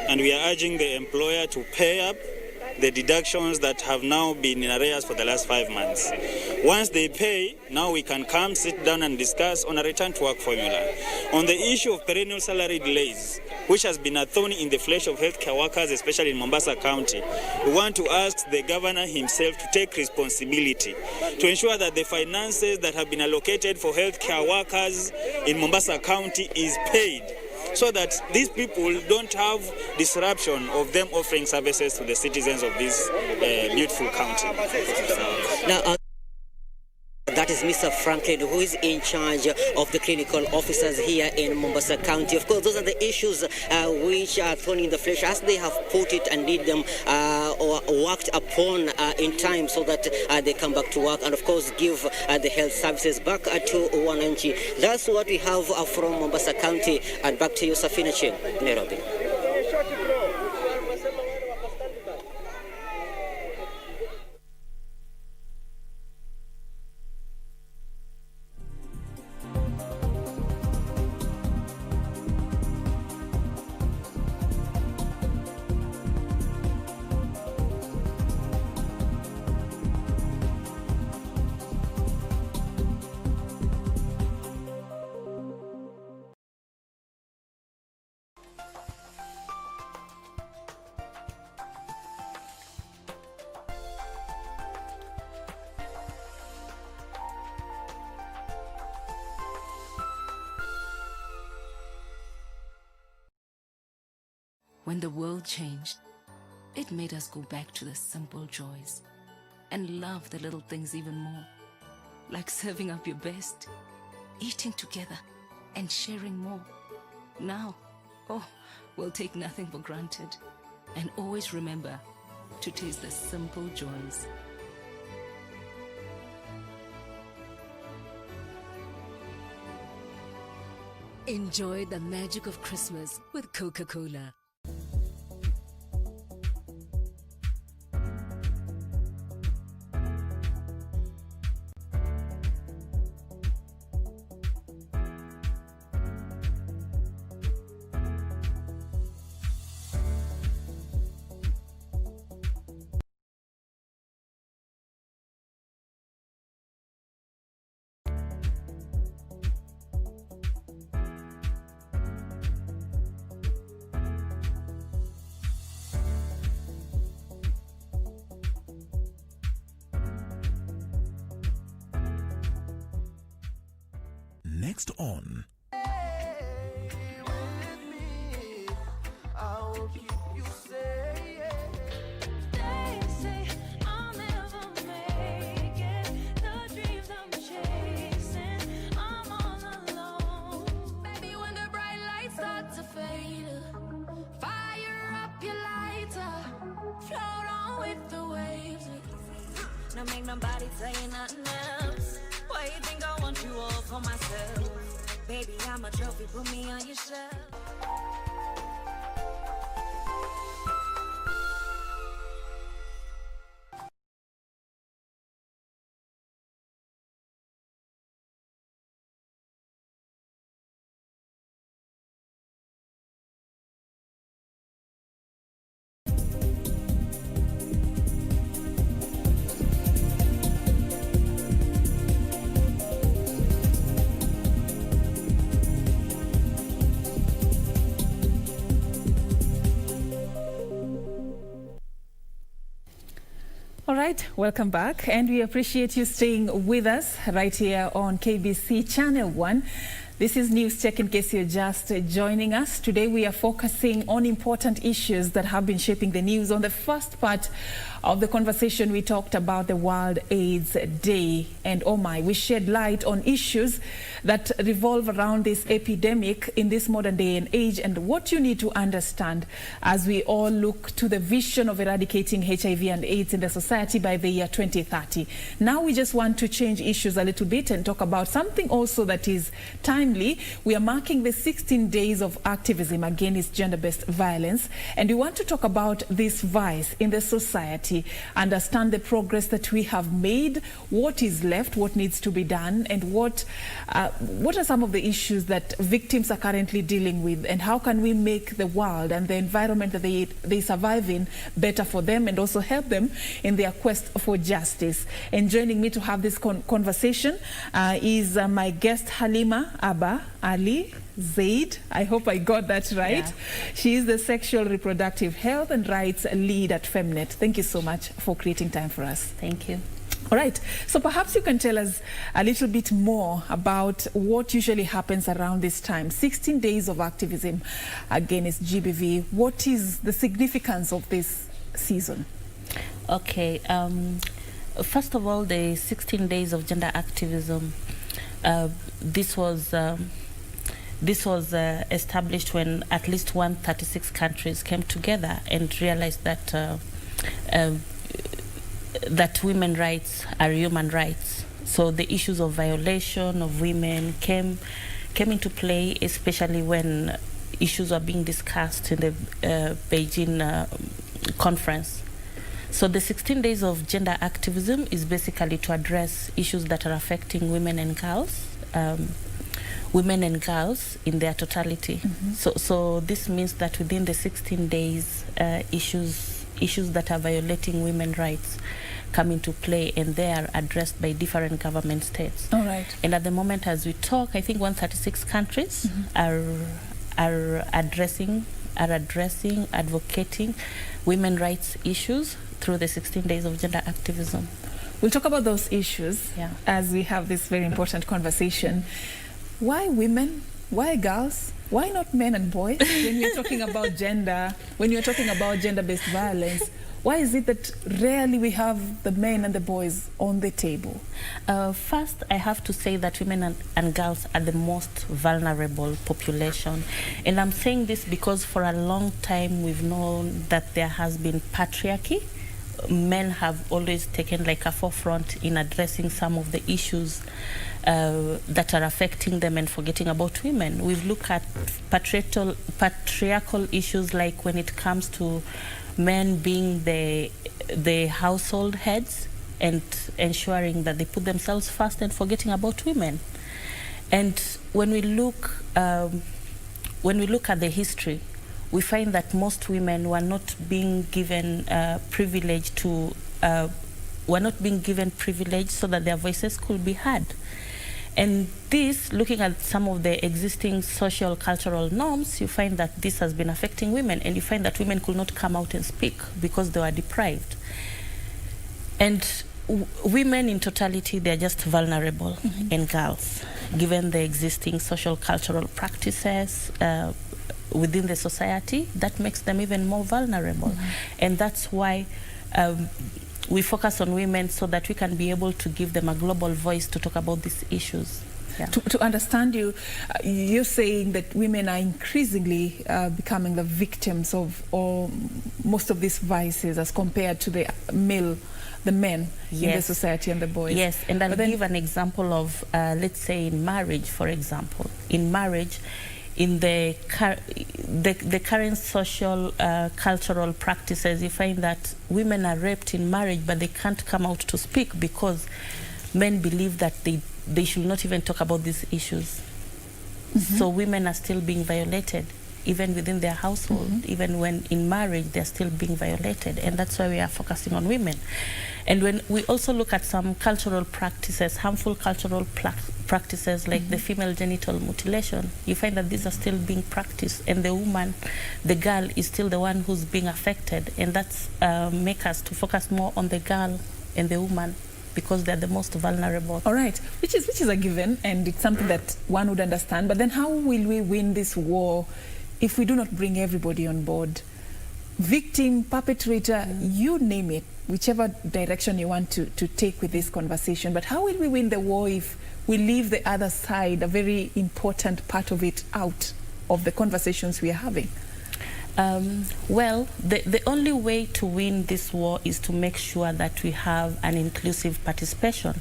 And we are urging the employer to pay up the deductions that have now been in arrears for the last 5 months. Once they pay, now we can come, sit down and discuss on a return to work formula. On the issue of perennial salary delays, which has been a thorn in the flesh of healthcare workers, especially in Mombasa County, we want to ask the governor himself to take responsibility to ensure that the finances that have been allocated for healthcare workers in Mombasa County is paid, so that these people don't have disruption of them offering services to the citizens of this beautiful county. Now, that is Mr. Franklin, who is in charge of the clinical officers here in Mombasa County. Of course, those are the issues which are thrown in the flesh as they have put it and did them or worked upon in time so that they come back to work and, of course, give the health services back to wananchi. That's what we have from Mombasa County. And back to you, Serfine, Achieng, Nairobi. When the world changed, it made us go back to the simple joys and love the little things even more, like serving up your best, eating together, and sharing more. Now, we'll take nothing for granted and always remember to taste the simple joys. Enjoy the magic of Christmas with Coca-Cola. Next on Don't make nobody say nothing else. Why you think I want you all for myself? Baby, I'm a trophy, put me on your shelf. All right, welcome back, and we appreciate you staying with us right here on KBC Channel 1. This is News Check in case you're just joining us. Today we are focusing on important issues that have been shaping the news. On the first part of the conversation, we talked about the World AIDS Day, and oh my, we shed light on issues that revolve around this epidemic in this modern day and age, and what you need to understand as we all look to the vision of eradicating HIV and AIDS in the society by the year 2030. Now we just want to change issues a little bit and talk about something also that is timely. We are marking the 16 days of activism against gender-based violence, and we want to talk about this vice in the society, understand the progress that we have made, what is left, what needs to be done, and what are some of the issues that victims are currently dealing with, and how can we make the world and the environment that they survive in better for them, and also help them in their quest for justice. And joining me to have this conversation is my guest Halima Ali Zaid. I hope I got that right. Yeah. She is the Sexual Reproductive Health and Rights Lead at Femnet. Thank you so much for creating time for us. Thank you. All right, so perhaps you can tell us a little bit more about what usually happens around this time. 16 days of activism against GBV. What is the significance of this season? Okay, first of all, the 16 days of gender activism, this was established when at least 136 countries came together and realized that that women's rights are human rights. So the issues of violation of women came into play, especially when issues were being discussed in the Beijing conference. So the 16 days of gender activism is basically to address issues that are affecting women and girls in their totality. Mm-hmm. So this means that within the 16 days, issues that are violating women's rights come into play, and they are addressed by different government states. All right. And at the moment as we talk, I think 136 countries are addressing, advocating women's rights issues through the 16 days of gender activism. We'll talk about those issues as we have this very important conversation. Why women? Why girls? Why not men and boys? When we're talking about gender, when you're talking about gender-based violence, why is it that rarely we have the men and the boys on the table? First, I have to say that women and girls are the most vulnerable population. And I'm saying this because for a long time we've known that there has been patriarchy. Men have always taken like a forefront in addressing some of the issues that are affecting them and forgetting about women. We've looked at patriarchal issues, like when it comes to men being the household heads and ensuring that they put themselves first and forgetting about women. And when we look at the history, we find that most women were not being given privilege so that their voices could be heard. And this, looking at some of the existing social cultural norms, you find that this has been affecting women, and you find that women could not come out and speak because they were deprived. And women in totality, they're just vulnerable, and girls, given the existing social cultural practices within the society, that makes them even more vulnerable. And that's why we focus on women, so that we can be able to give them a global voice to talk about these issues. Yeah. To understand you, you're saying that women are increasingly becoming the victims of most of these vices as compared to the men in the society and the boys. Yes, and I'll give an example of, let's say in marriage, for example. In marriage, in the current social cultural practices, you find that women are raped in marriage, but they can't come out to speak because men believe that they should not even talk about these issues. So women are still being violated, even within their household. Even when in marriage, they're still being violated, and that's why we are focusing on women. And when we also look at some cultural practices, harmful cultural practices like the female genital mutilation, you find that these are still being practiced, and the woman, the girl, is still the one who's being affected, and that's make us to focus more on the girl and the woman, because they're the most vulnerable. All right, which is a given, and it's something that one would understand. But then how will we win this war if we do not bring everybody on board? Victim, perpetrator, you name it, whichever direction you want to take with this conversation. But how will we win the war if we leave the other side, a very important part of it, out of the conversations we are having? Well, the only way to win this war is to make sure that we have an inclusive participation.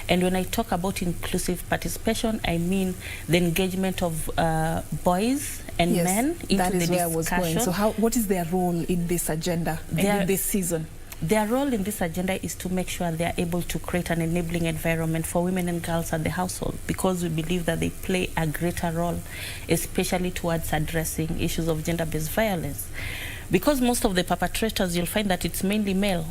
And when I talk about inclusive participation, I mean the engagement of boys and men into that is the where discussion. I was going. So what is their role in this agenda and in this season? Their role in this agenda is to make sure they are able to create an enabling environment for women and girls at the household, because we believe that they play a greater role, especially towards addressing issues of gender-based violence. Because most of the perpetrators, you'll find that it's mainly male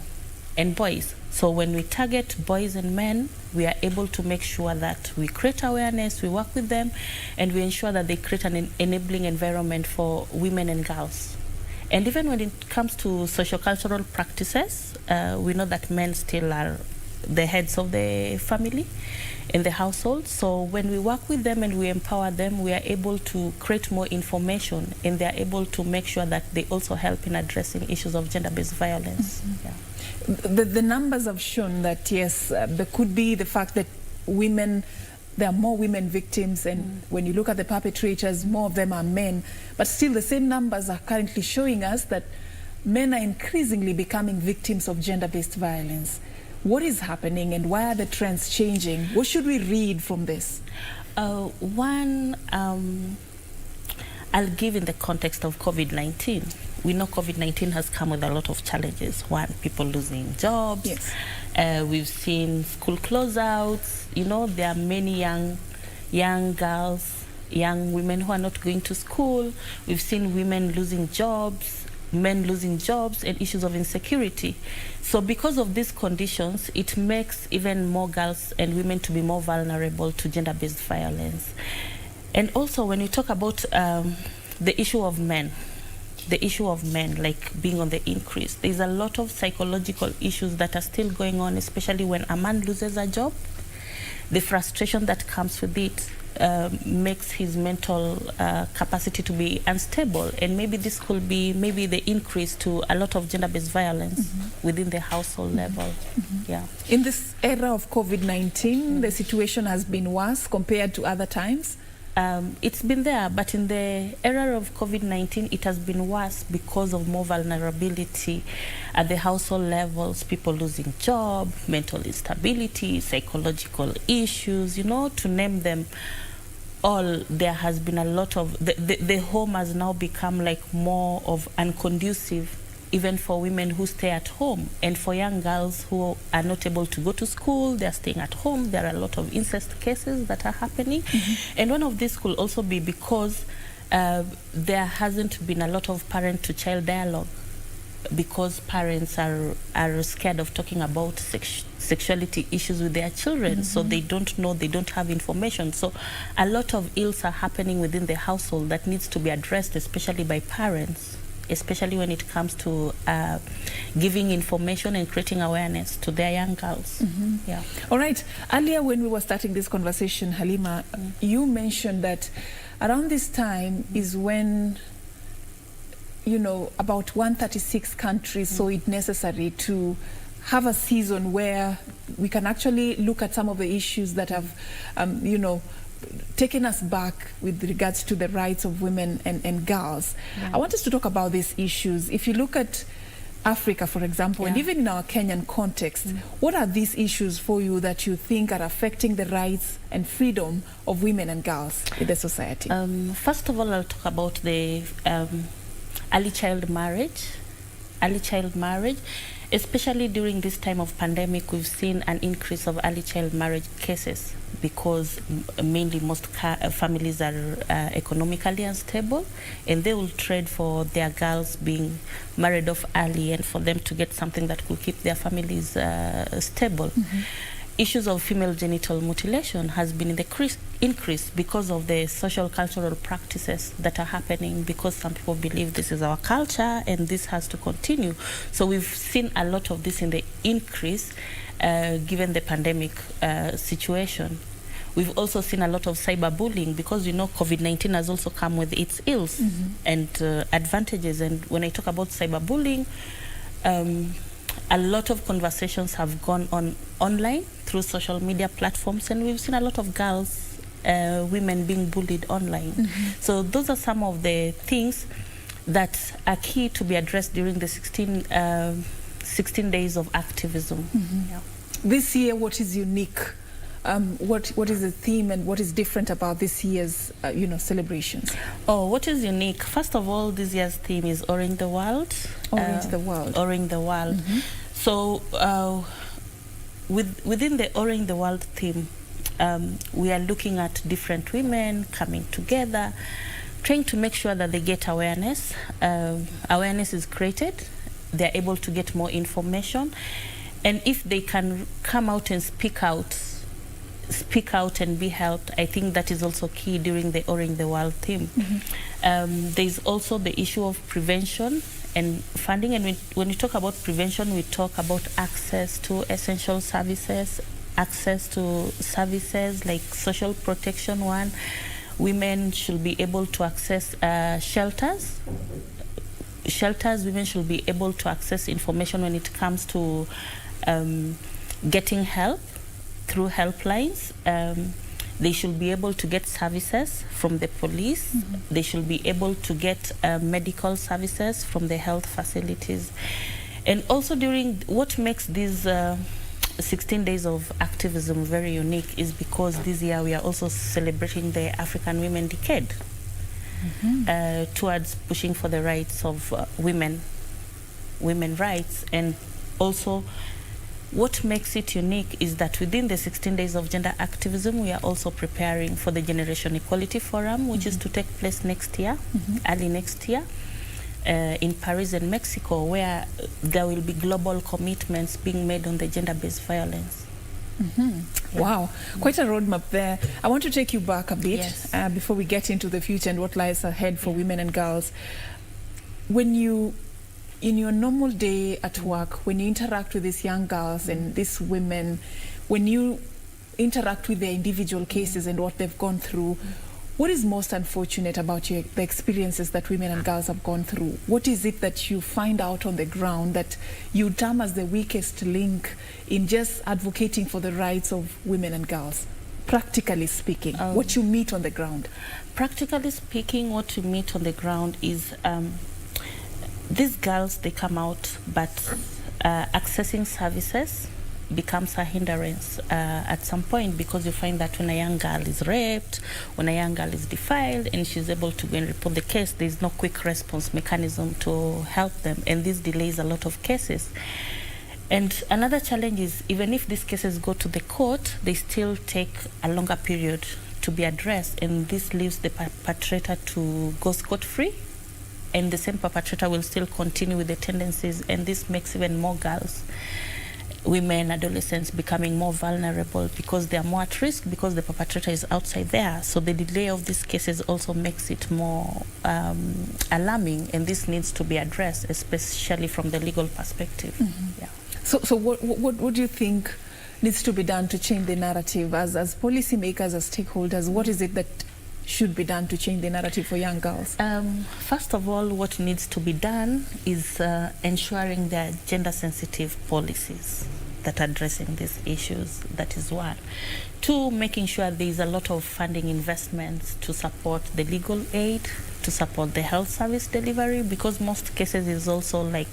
and boys. So when we target boys and men, we are able to make sure that we create awareness, we work with them, and we ensure that they create an enabling environment for women and girls. And even when it comes to sociocultural practices, we know that men still are the heads of the family in the household. So when we work with them and we empower them, we are able to create more information, and they are able to make sure that they also help in addressing issues of gender-based violence. The numbers have shown that, yes, there could be the fact that there are more women victims, and when you look at the perpetrators, more of them are men. But still, the same numbers are currently showing us that men are increasingly becoming victims of gender-based violence. What is happening, and why are the trends changing? What should we read from this? One, I'll give in the context of COVID-19. We know COVID-19 has come with a lot of challenges. One, people losing jobs. Yes. We've seen school closeouts. You know, there are many young girls, young women who are not going to school. We've seen women losing jobs, men losing jobs, and issues of insecurity. So because of these conditions, it makes even more girls and women to be more vulnerable to gender-based violence. And also when we talk about the issue of men, like being on the increase, there's a lot of psychological issues that are still going on, especially when a man loses a job. The frustration that comes with it makes his mental capacity to be unstable, and maybe this could be the increase to a lot of gender-based violence within the household level. In this era of COVID-19, the situation has been worse compared to other times? It's been there, but in the era of COVID-19, it has been worse because of more vulnerability at the household levels, people losing job, mental instability, psychological issues, you know, to name them all. There has been a lot of, the home has now become like more of unconducive, even for women who stay at home, and for young girls who are not able to go to school, they're staying at home. There are a lot of incest cases that are happening. And one of these could also be because there hasn't been a lot of parent-to-child dialogue, because parents are scared of talking about sexuality issues with their children, so they don't know, they don't have information. So a lot of ills are happening within the household that needs to be addressed, especially by parents, especially when it comes to giving information and creating awareness to their young girls. All right. Earlier when we were starting this conversation, Halima, you mentioned that around this time is when, you know, about 136 countries saw it necessary to have a season where we can actually look at some of the issues that have, you know, taken us back with regards to the rights of women and girls. I want us to talk about these issues. If you look at Africa, for example, and even in our Kenyan context, what are these issues for you that you think are affecting the rights and freedom of women and girls in the society? First of all, I'll talk about the early child marriage. Early child marriage, especially during this time of pandemic, we've seen an increase of early child marriage cases, because mainly most families are economically unstable, and they will trade for their girls being married off early and for them to get something that will keep their families stable. issues of female genital mutilation has been in the increase because of the social cultural practices that are happening, because some people believe this is our culture and this has to continue. So we've seen a lot of this in the increase given the pandemic situation. We've also seen a lot of cyberbullying because, you know, COVID-19 has also come with its ills and advantages. And when I talk about cyberbullying, a lot of conversations have gone on online through social media platforms, and we've seen a lot of girls, women being bullied online. So those are some of the things that are key to be addressed during the 16 days of activism. Yeah. This year, what is unique? What is the theme and what is different about this year's celebrations? Oh, what is unique? First of all, this year's theme is Orange the World. Orange the World. Orange the World. So within the Orange the World theme, we are looking at different women coming together, trying to make sure that they get awareness. Awareness is created. They're able to get more information. And if they can come out and speak out and be helped, I think that is also key during the Orange the World theme. There's also the issue of prevention and funding. And when we talk about prevention, we talk about access to essential services, access to services like social protection one. Women should be able to access shelters. Women should be able to access information when it comes to getting help through helplines. They should be able to get services from the police. They should be able to get medical services from the health facilities. And also during what makes these 16 days of activism very unique is because this year we are also celebrating the African Women Decade towards pushing for the rights of women rights. And also what makes it unique is that within the 16 days of gender activism, we are also preparing for the Generation Equality Forum, which is to take place next year, early next year, in Paris and Mexico, where there will be global commitments being made on the gender-based violence. Wow, quite a roadmap there. I want to take you back a bit before we get into the future and what lies ahead for women and girls. When you, in your normal day at work, when you interact with these young girls and these women, when you interact with their individual cases and what they've gone through, what is most unfortunate about the experiences that women and girls have gone through? What is it that you find out on the ground that you term as the weakest link in just advocating for the rights of women and girls? Practically speaking, what you meet on the ground? Practically speaking, what you meet on the ground is these girls, they come out, but accessing services becomes a hindrance at some point, because you find that when a young girl is raped, when a young girl is defiled and she's able to go and report the case, there's no quick response mechanism to help them, and this delays a lot of cases. And another challenge is, even if these cases go to the court, they still take a longer period to be addressed, and this leaves the perpetrator to go scot-free, and the same perpetrator will still continue with the tendencies, and this makes even more girls, women, adolescents becoming more vulnerable because they are more at risk because the perpetrator is outside there. So the delay of these cases also makes it more alarming, and this needs to be addressed, especially from the legal perspective. Yeah. So what do you think needs to be done to change the narrative as policymakers, as stakeholders? What is it that should be done to change the narrative for young girls? First of all, what needs to be done is ensuring there are gender-sensitive policies that are addressing these issues. That is one. Two, making sure there is a lot of funding investments to support the legal aid, to support the health service delivery, because most cases is also like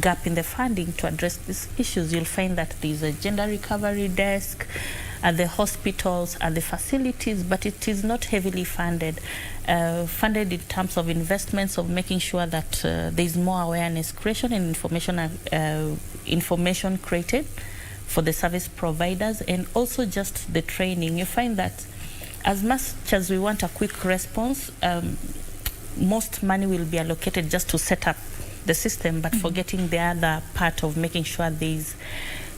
gap in the funding to address these issues. You'll find that there is a gender recovery desk at the hospitals, at the facilities, but it is not heavily funded. Funded in terms of investments, of making sure that there is more awareness creation and information created for the service providers, and also just the training. You find that as much as we want a quick response, most money will be allocated just to set up the system, but forgetting the other part of making sure there is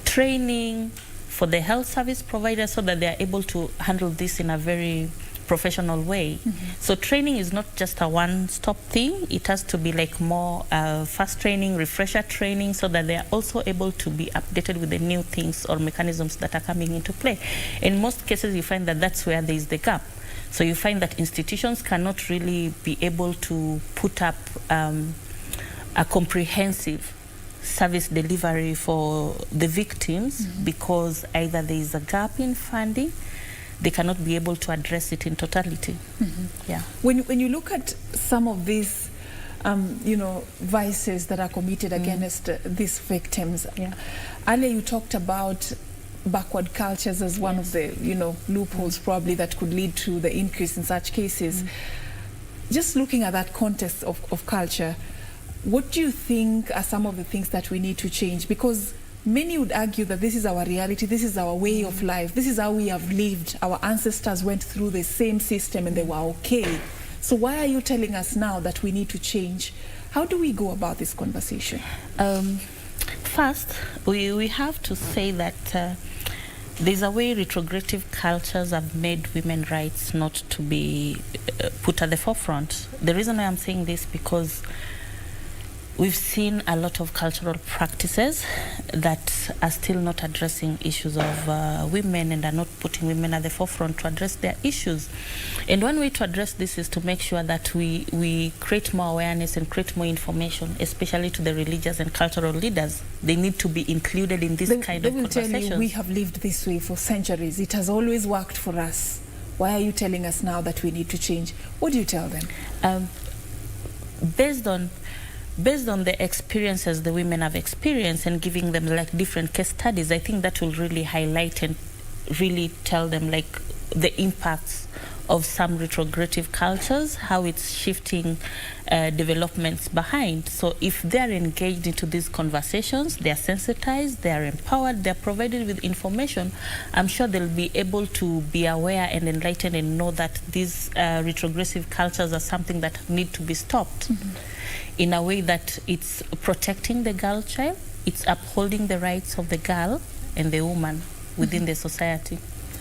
training, for the health service providers so that they are able to handle this in a very professional way. So training is not just a one-stop thing. It has to be like more fast training, refresher training, so that they are also able to be updated with the new things or mechanisms that are coming into play. In most cases, you find that that's where there is the gap. So you find that institutions cannot really be able to put up a comprehensive service delivery for the victims because either there is a gap in funding, they cannot be able to address it in totality. Yeah. When you look at some of these, vices that are committed against these victims, earlier you talked about backward cultures as one of the, loopholes probably that could lead to the increase in such cases. Just looking at that context of culture, what do you think are some of the things that we need to change? Because many would argue that this is our reality, this is our way of life, this is how we have lived. Our ancestors went through the same system and they were okay. So why are you telling us now that we need to change? How do we go about this conversation? First, we have to say that there's a way retrogressive cultures have made women's rights not to be put at the forefront. The reason why I'm saying this because we've seen a lot of cultural practices that are still not addressing issues of women and are not putting women at the forefront to address their issues. And one way to address this is to make sure that we create more awareness and create more information, especially to the religious and cultural leaders. They need to be included in this kind of conversations. They will tell you, we have lived this way for centuries. It has always worked for us. Why are you telling us now that we need to change? What do you tell them? Based on the experiences the women have experienced and giving them like different case studies, I think that will really highlight and really tell them like the impacts of some retrogressive cultures, how it's shifting developments behind. So if they're engaged into these conversations, they're sensitized, they're empowered, they're provided with information, I'm sure they'll be able to be aware and enlightened and know that these retrogressive cultures are something that need to be stopped. In a way that it's protecting the girl child, it's upholding the rights of the girl and the woman within the society.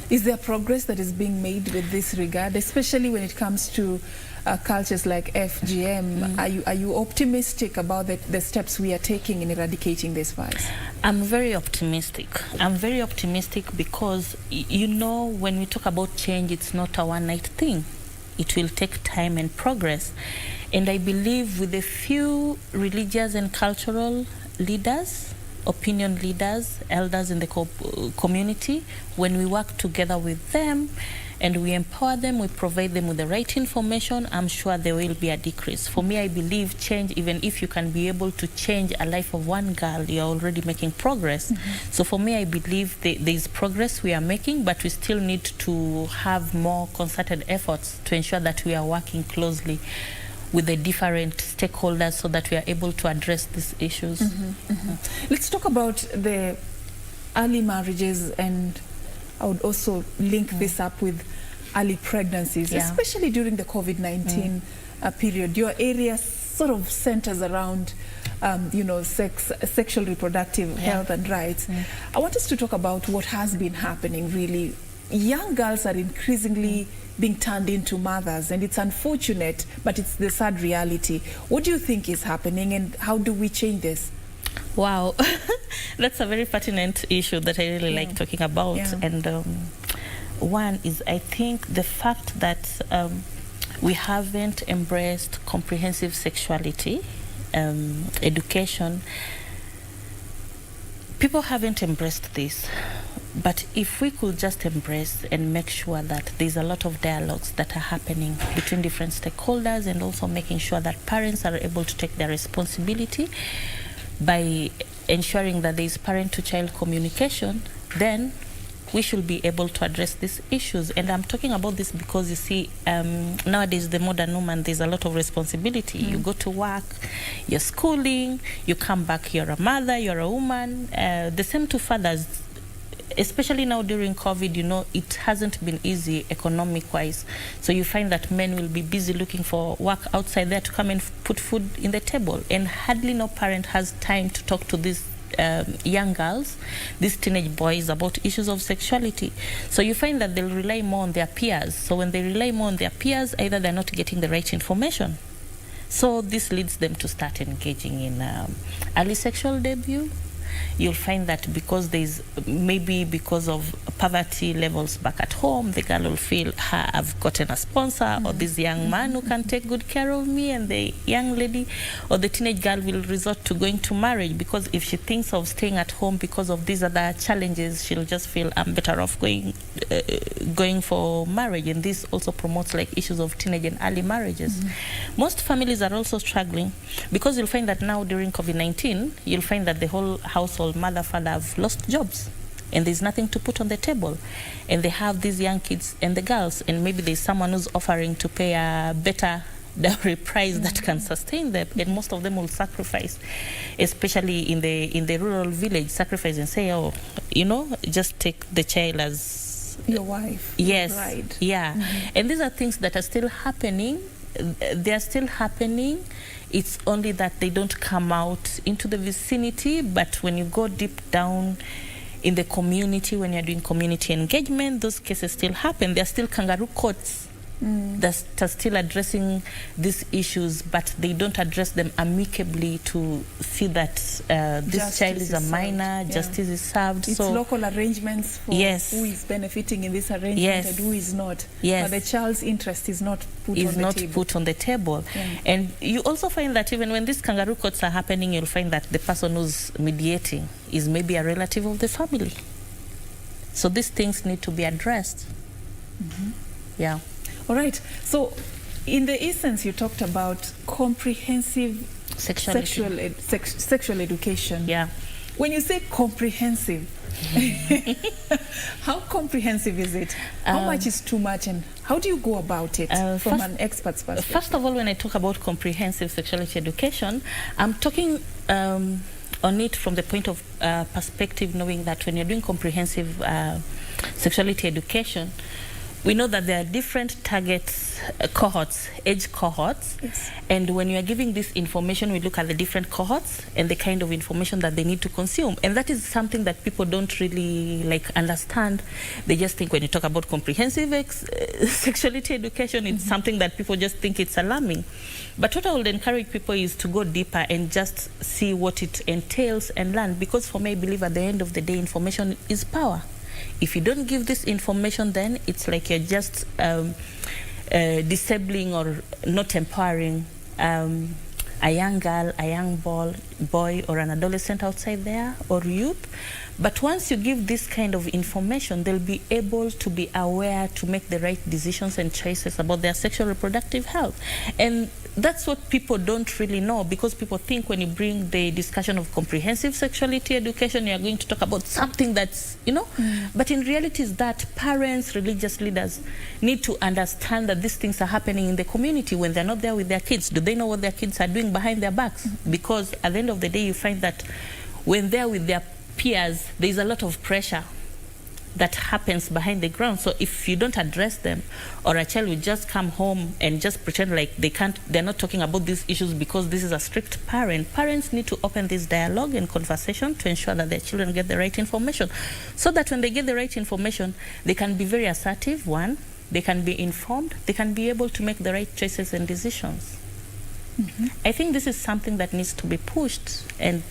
Is there progress that is being made with this regard, especially when it comes to cultures like FGM? Are you optimistic about the steps we are taking in eradicating this vice? I'm very optimistic. I'm very optimistic because, when we talk about change, it's not a one-night thing. It will take time and progress. And I believe with a few religious and cultural leaders, opinion leaders, elders in the community, when we work together with them and we empower them, we provide them with the right information, I'm sure there will be a decrease. For me, I believe change, even if you can be able to change a life of one girl, you're already making progress. So for me, I believe there is progress we are making, but we still need to have more concerted efforts to ensure that we are working closely with the different stakeholders so that we are able to address these issues. Let's talk about the early marriages, and I would also link this up with early pregnancies, especially during the COVID-19 period. Your area sort of centers around sexual reproductive health and rights. I want us to talk about what has been happening really. Young girls are increasingly being turned into mothers, and it's unfortunate, but it's the sad reality. What do you think is happening, and how do we change this? Wow, that's a very pertinent issue that I really like talking about. And one is, I think, the fact that we haven't embraced comprehensive sexuality education. People haven't embraced this. But if we could just embrace and make sure that there's a lot of dialogues that are happening between different stakeholders, and also making sure that parents are able to take their responsibility by ensuring that there is parent-to-child communication, then we should be able to address these issues. And I'm talking about this because, you see, nowadays the modern woman, there's a lot of responsibility. You go to work, you're schooling, you come back, you're a mother, you're a woman. The same to fathers. Especially now during COVID, it hasn't been easy economic-wise. So you find that men will be busy looking for work outside there to come and put food in the table. And hardly no parent has time to talk to these young girls, these teenage boys, about issues of sexuality. So you find that they'll rely more on their peers. So when they rely more on their peers, either they're not getting the right information. So this leads them to start engaging in early sexual debut. You'll find that because because of poverty levels back at home, the girl will feel, I've gotten a sponsor, or this young man who can take good care of me, and the young lady or the teenage girl will resort to going to marriage, because if she thinks of staying at home because of these other challenges, she'll just feel, I'm better off going for marriage. And this also promotes like issues of teenage and early marriages. Most families are also struggling, because you'll find that now during COVID-19, you'll find that the whole household, mother, father, have lost jobs, and there's nothing to put on the table, and they have these young kids and the girls, and maybe there's someone who's offering to pay a better dowry price that can sustain them, and most of them will sacrifice, especially in the rural village, sacrifice and say, oh, just take the child as your wife. Yes, right. Yeah. And these are things that are still happening. They are still happening. It's only that they don't come out into the vicinity, but when you go deep down in the community, when you're doing community engagement, those cases still happen. There are still kangaroo courts that are still addressing these issues, but they don't address them amicably to see that this child is a minor, justice is served. It's local arrangements for who is benefiting in this arrangement and who is not. But the child's interest is not put on the table. And you also find that even when these kangaroo courts are happening, you'll find that the person who's mediating is maybe a relative of the family. So these things need to be addressed. Yeah. All right. So, in the essence, you talked about comprehensive sexual education. Yeah. When you say comprehensive, how comprehensive is it? How much is too much, and how do you go about it from an expert's perspective? First of all, when I talk about comprehensive sexuality education, I'm talking on it from the point of perspective, knowing that when you're doing comprehensive sexuality education, we know that there are different targets, cohorts, age cohorts. And when you are giving this information, we look at the different cohorts and the kind of information that they need to consume. And that is something that people don't really understand. They just think when you talk about comprehensive sexuality education, it's something that people just think it's alarming. But what I would encourage people is to go deeper and just see what it entails and learn. Because for me, I believe at the end of the day, information is power. If you don't give this information, then it's like you're just disabling or not empowering a young girl, a young boy, or an adolescent outside there, or youth. But once you give this kind of information, they'll be able to be aware to make the right decisions and choices about their sexual reproductive health. And that's what people don't really know, because people think when you bring the discussion of comprehensive sexuality education, you're going to talk about something that's, but in reality is that parents, religious leaders need to understand that these things are happening in the community when they're not there with their kids. Do they know what their kids are doing behind their backs? Because at the end of the day, you find that when they're with their peers, there's a lot of pressure that happens behind the ground. So if you don't address them, or a child will just come home and just pretend like they're not talking about these issues because this is a strict parent. Parents need to open this dialogue and conversation to ensure that their children get the right information, so that when they get the right information, they can be very assertive, they can be informed, they can be able to make the right choices and decisions. I think this is something that needs to be pushed, and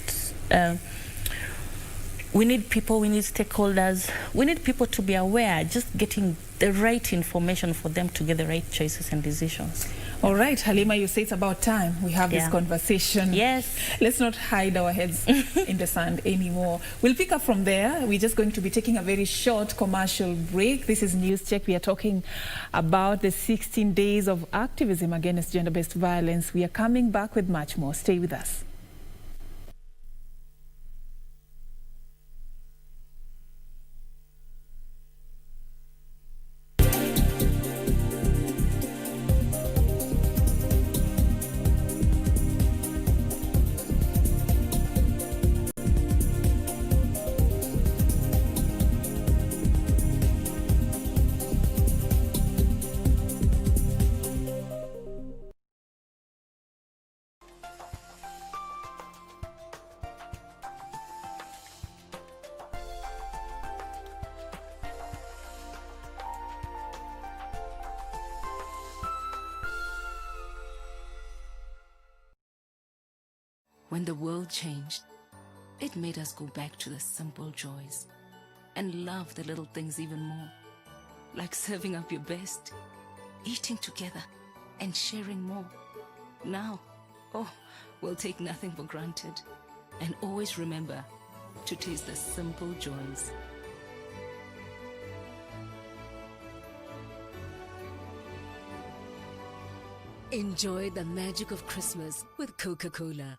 we need people, we need stakeholders, we need people to be aware, just getting the right information for them to get the right choices and decisions. All right, Halima, you say it's about time we have this conversation. Yes. Let's not hide our heads in the sand anymore. We'll pick up from there. We're just going to be taking a very short commercial break. This is News Check. We are talking about the 16 days of activism against gender-based violence. We are coming back with much more. Stay with us. When the world changed, it made us go back to the simple joys and love the little things even more, like serving up your best, eating together, and sharing more. Now, we'll take nothing for granted and always remember to taste the simple joys. Enjoy the magic of Christmas with Coca-Cola.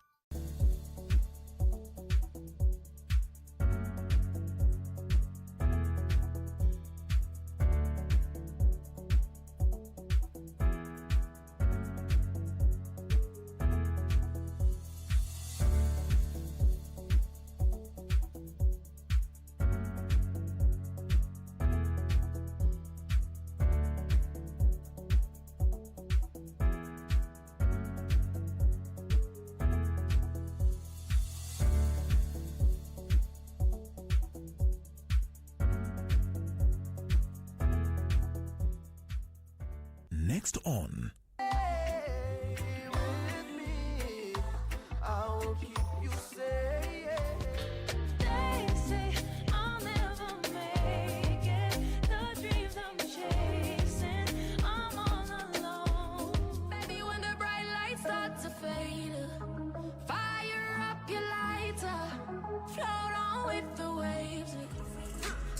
Next on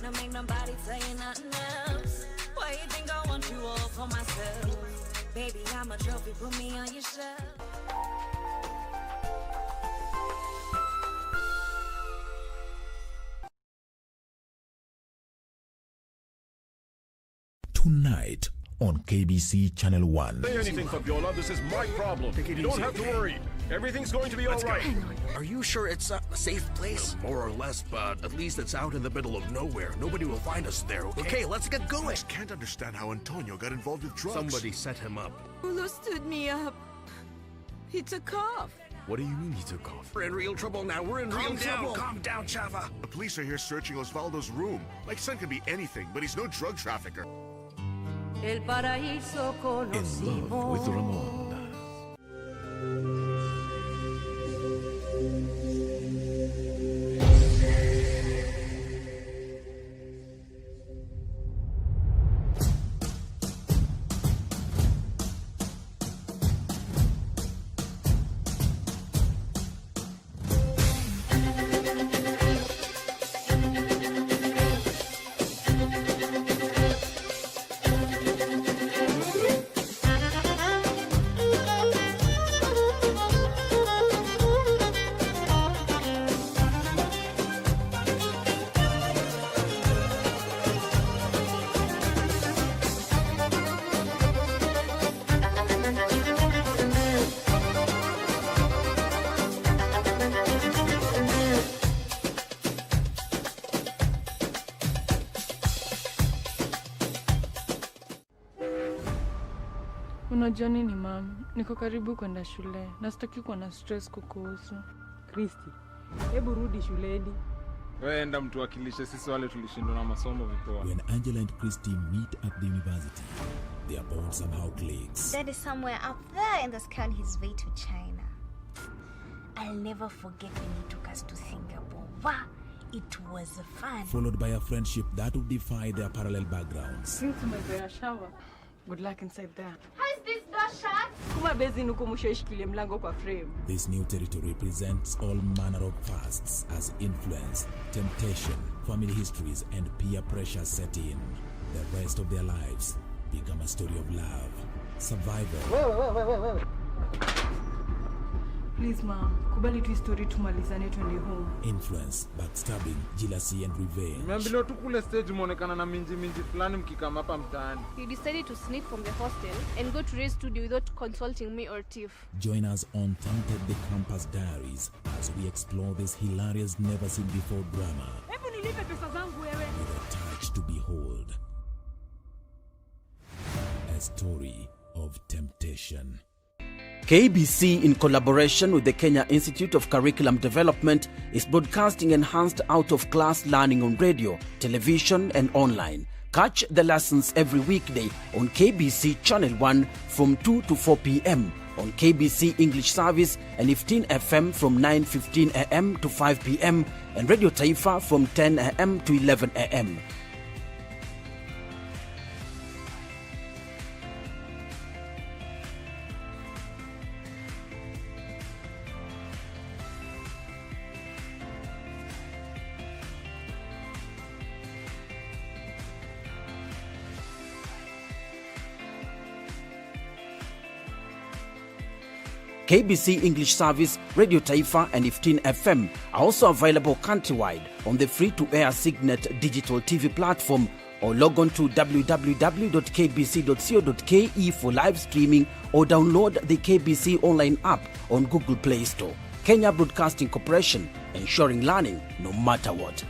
Don't make nobody tell you nothing else. Why you think I want you all for myself? Baby, I'm a trophy, put me on your shelf. tonight on KBC Channel 1. Say anything, Fabiola. This is my problem. You don't have to worry. Everything's going to be all right. Are you sure it's a safe place? More or less, but at least it's out in the middle of nowhere. Nobody will find us there, okay? Okay, let's get going. I just can't understand how Antonio got involved with drugs. Somebody set him up. Ulo stood me up. He took off. What do you mean he took off? We're in real trouble now. We're in real trouble. Calm down, Chava. The police are here searching Osvaldo's room. My son could be anything, but he's no drug trafficker. El paraíso In Love with Ramon. Unajua nini mama? Niko karibu kwenda shule. Na sitaki kuwa na stress kukuhusu. Kristi, hebu rudi shuleni. Wewe enda mtuwakilishe sisi wale tulishindwa na masomo vipoa. When Angela and Christy meet at the university, their bond somehow clicks. Dad is somewhere up there in the sky on his way to China. I'll never forget when he took us to Singapore. Wow, it was fun. Followed by a friendship that would defy their parallel backgrounds. Into my bare shower. Good luck inside there. How's this door shut? Kuma bezi nuko mushoishikilie mlango kwa frame. This new territory presents all manner of fasts as influence, temptation, family histories, and peer pressure set in. The rest of their lives become a story of love, survival. Wait. Please mom, kubali tu story tumalizane twende home. Influence, backstabbing, jealousy, and revenge. Nimeambiwa tu kule stage muonekana na minji fulani mkikama hapa mtaani. He decided to sneak from the hostel and go to Ray's studio without consulting me or Tiff. Join us on Tainted the Campus Diaries as we explore this hilarious never-seen-before drama. Hebu nilipe pesa zangu wewe. With a touch to behold. A story of temptation. KBC, in collaboration with the Kenya Institute of Curriculum Development, is broadcasting enhanced out-of-class learning on radio, television, and online. Catch the lessons every weekday on KBC Channel 1 from 2 to 4 p.m. on KBC English Service and 15 FM from 9:15 a.m. to 5 p.m. and Radio Taifa from 10 a.m. to 11 a.m. KBC English Service, Radio Taifa and 15 FM are also available countrywide on the free-to-air Signet digital TV platform, or log on to www.kbc.co.ke for live streaming, or download the KBC Online app on Google Play Store. Kenya Broadcasting Corporation, ensuring learning no matter what.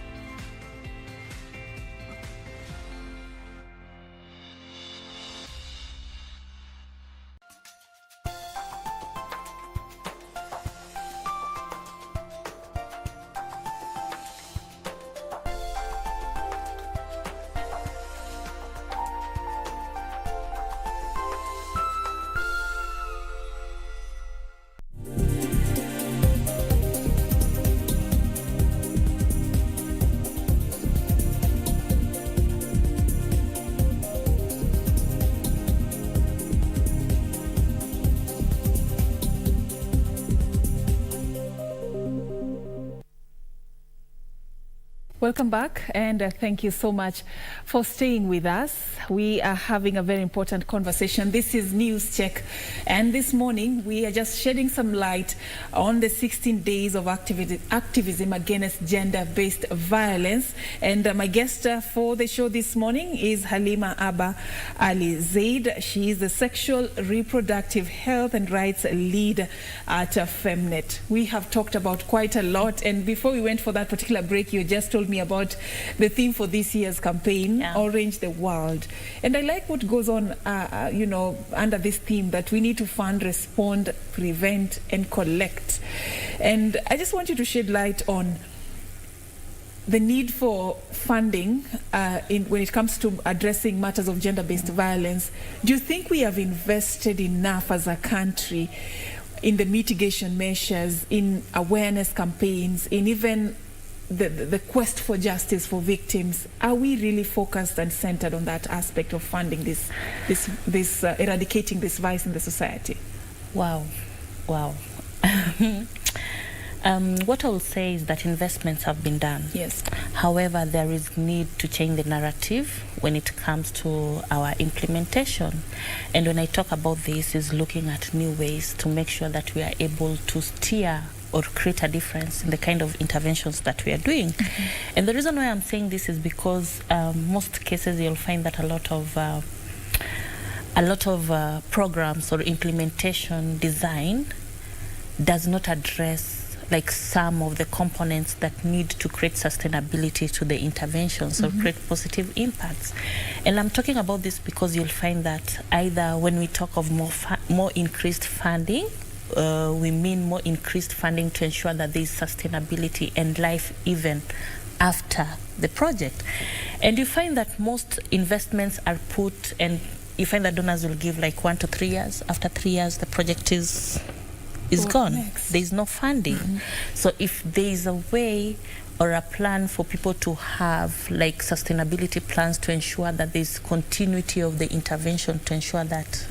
Welcome back, and thank you so much for staying with us. We are having a very important conversation. This is News Check, and this morning we are just shedding some light on the 16 days of activism against gender-based violence. And my guest for the show this morning is Halima Abba Ali Zaid. She is the Sexual Reproductive Health and Rights Lead at Femnet. We have talked about quite a lot, and before we went for that particular break, you just told me about the theme for this year's campaign, Orange the World. And I like what goes on, under this theme, that we need to fund, respond, prevent, and collect. And I just want you to shed light on the need for funding when it comes to addressing matters of gender-based violence. Do you think we have invested enough as a country in the mitigation measures, in awareness campaigns, in even the quest for justice for victims? Are we really focused and centered on that aspect of funding this eradicating this vice in the society? Wow. What I will say is that investments have been done. Yes. However, there is need to change the narrative when it comes to our implementation. And when I talk about this, is looking at new ways to make sure that we are able to steer or create a difference in the kind of interventions that we are doing. And the reason why I'm saying this is because most cases you'll find that a lot of programs or implementation design does not address like some of the components that need to create sustainability to the interventions or create positive impacts. And I'm talking about this because you'll find that either when we talk of more increased funding, we mean more increased funding to ensure that there is sustainability and life even after the project. And you find that most investments are put, and you find that donors will give like 1 to 3 years. After 3 years, the project is gone. Next? There is no funding. So if there is a way or a plan for people to have like sustainability plans to ensure that there is continuity of the intervention, to ensure that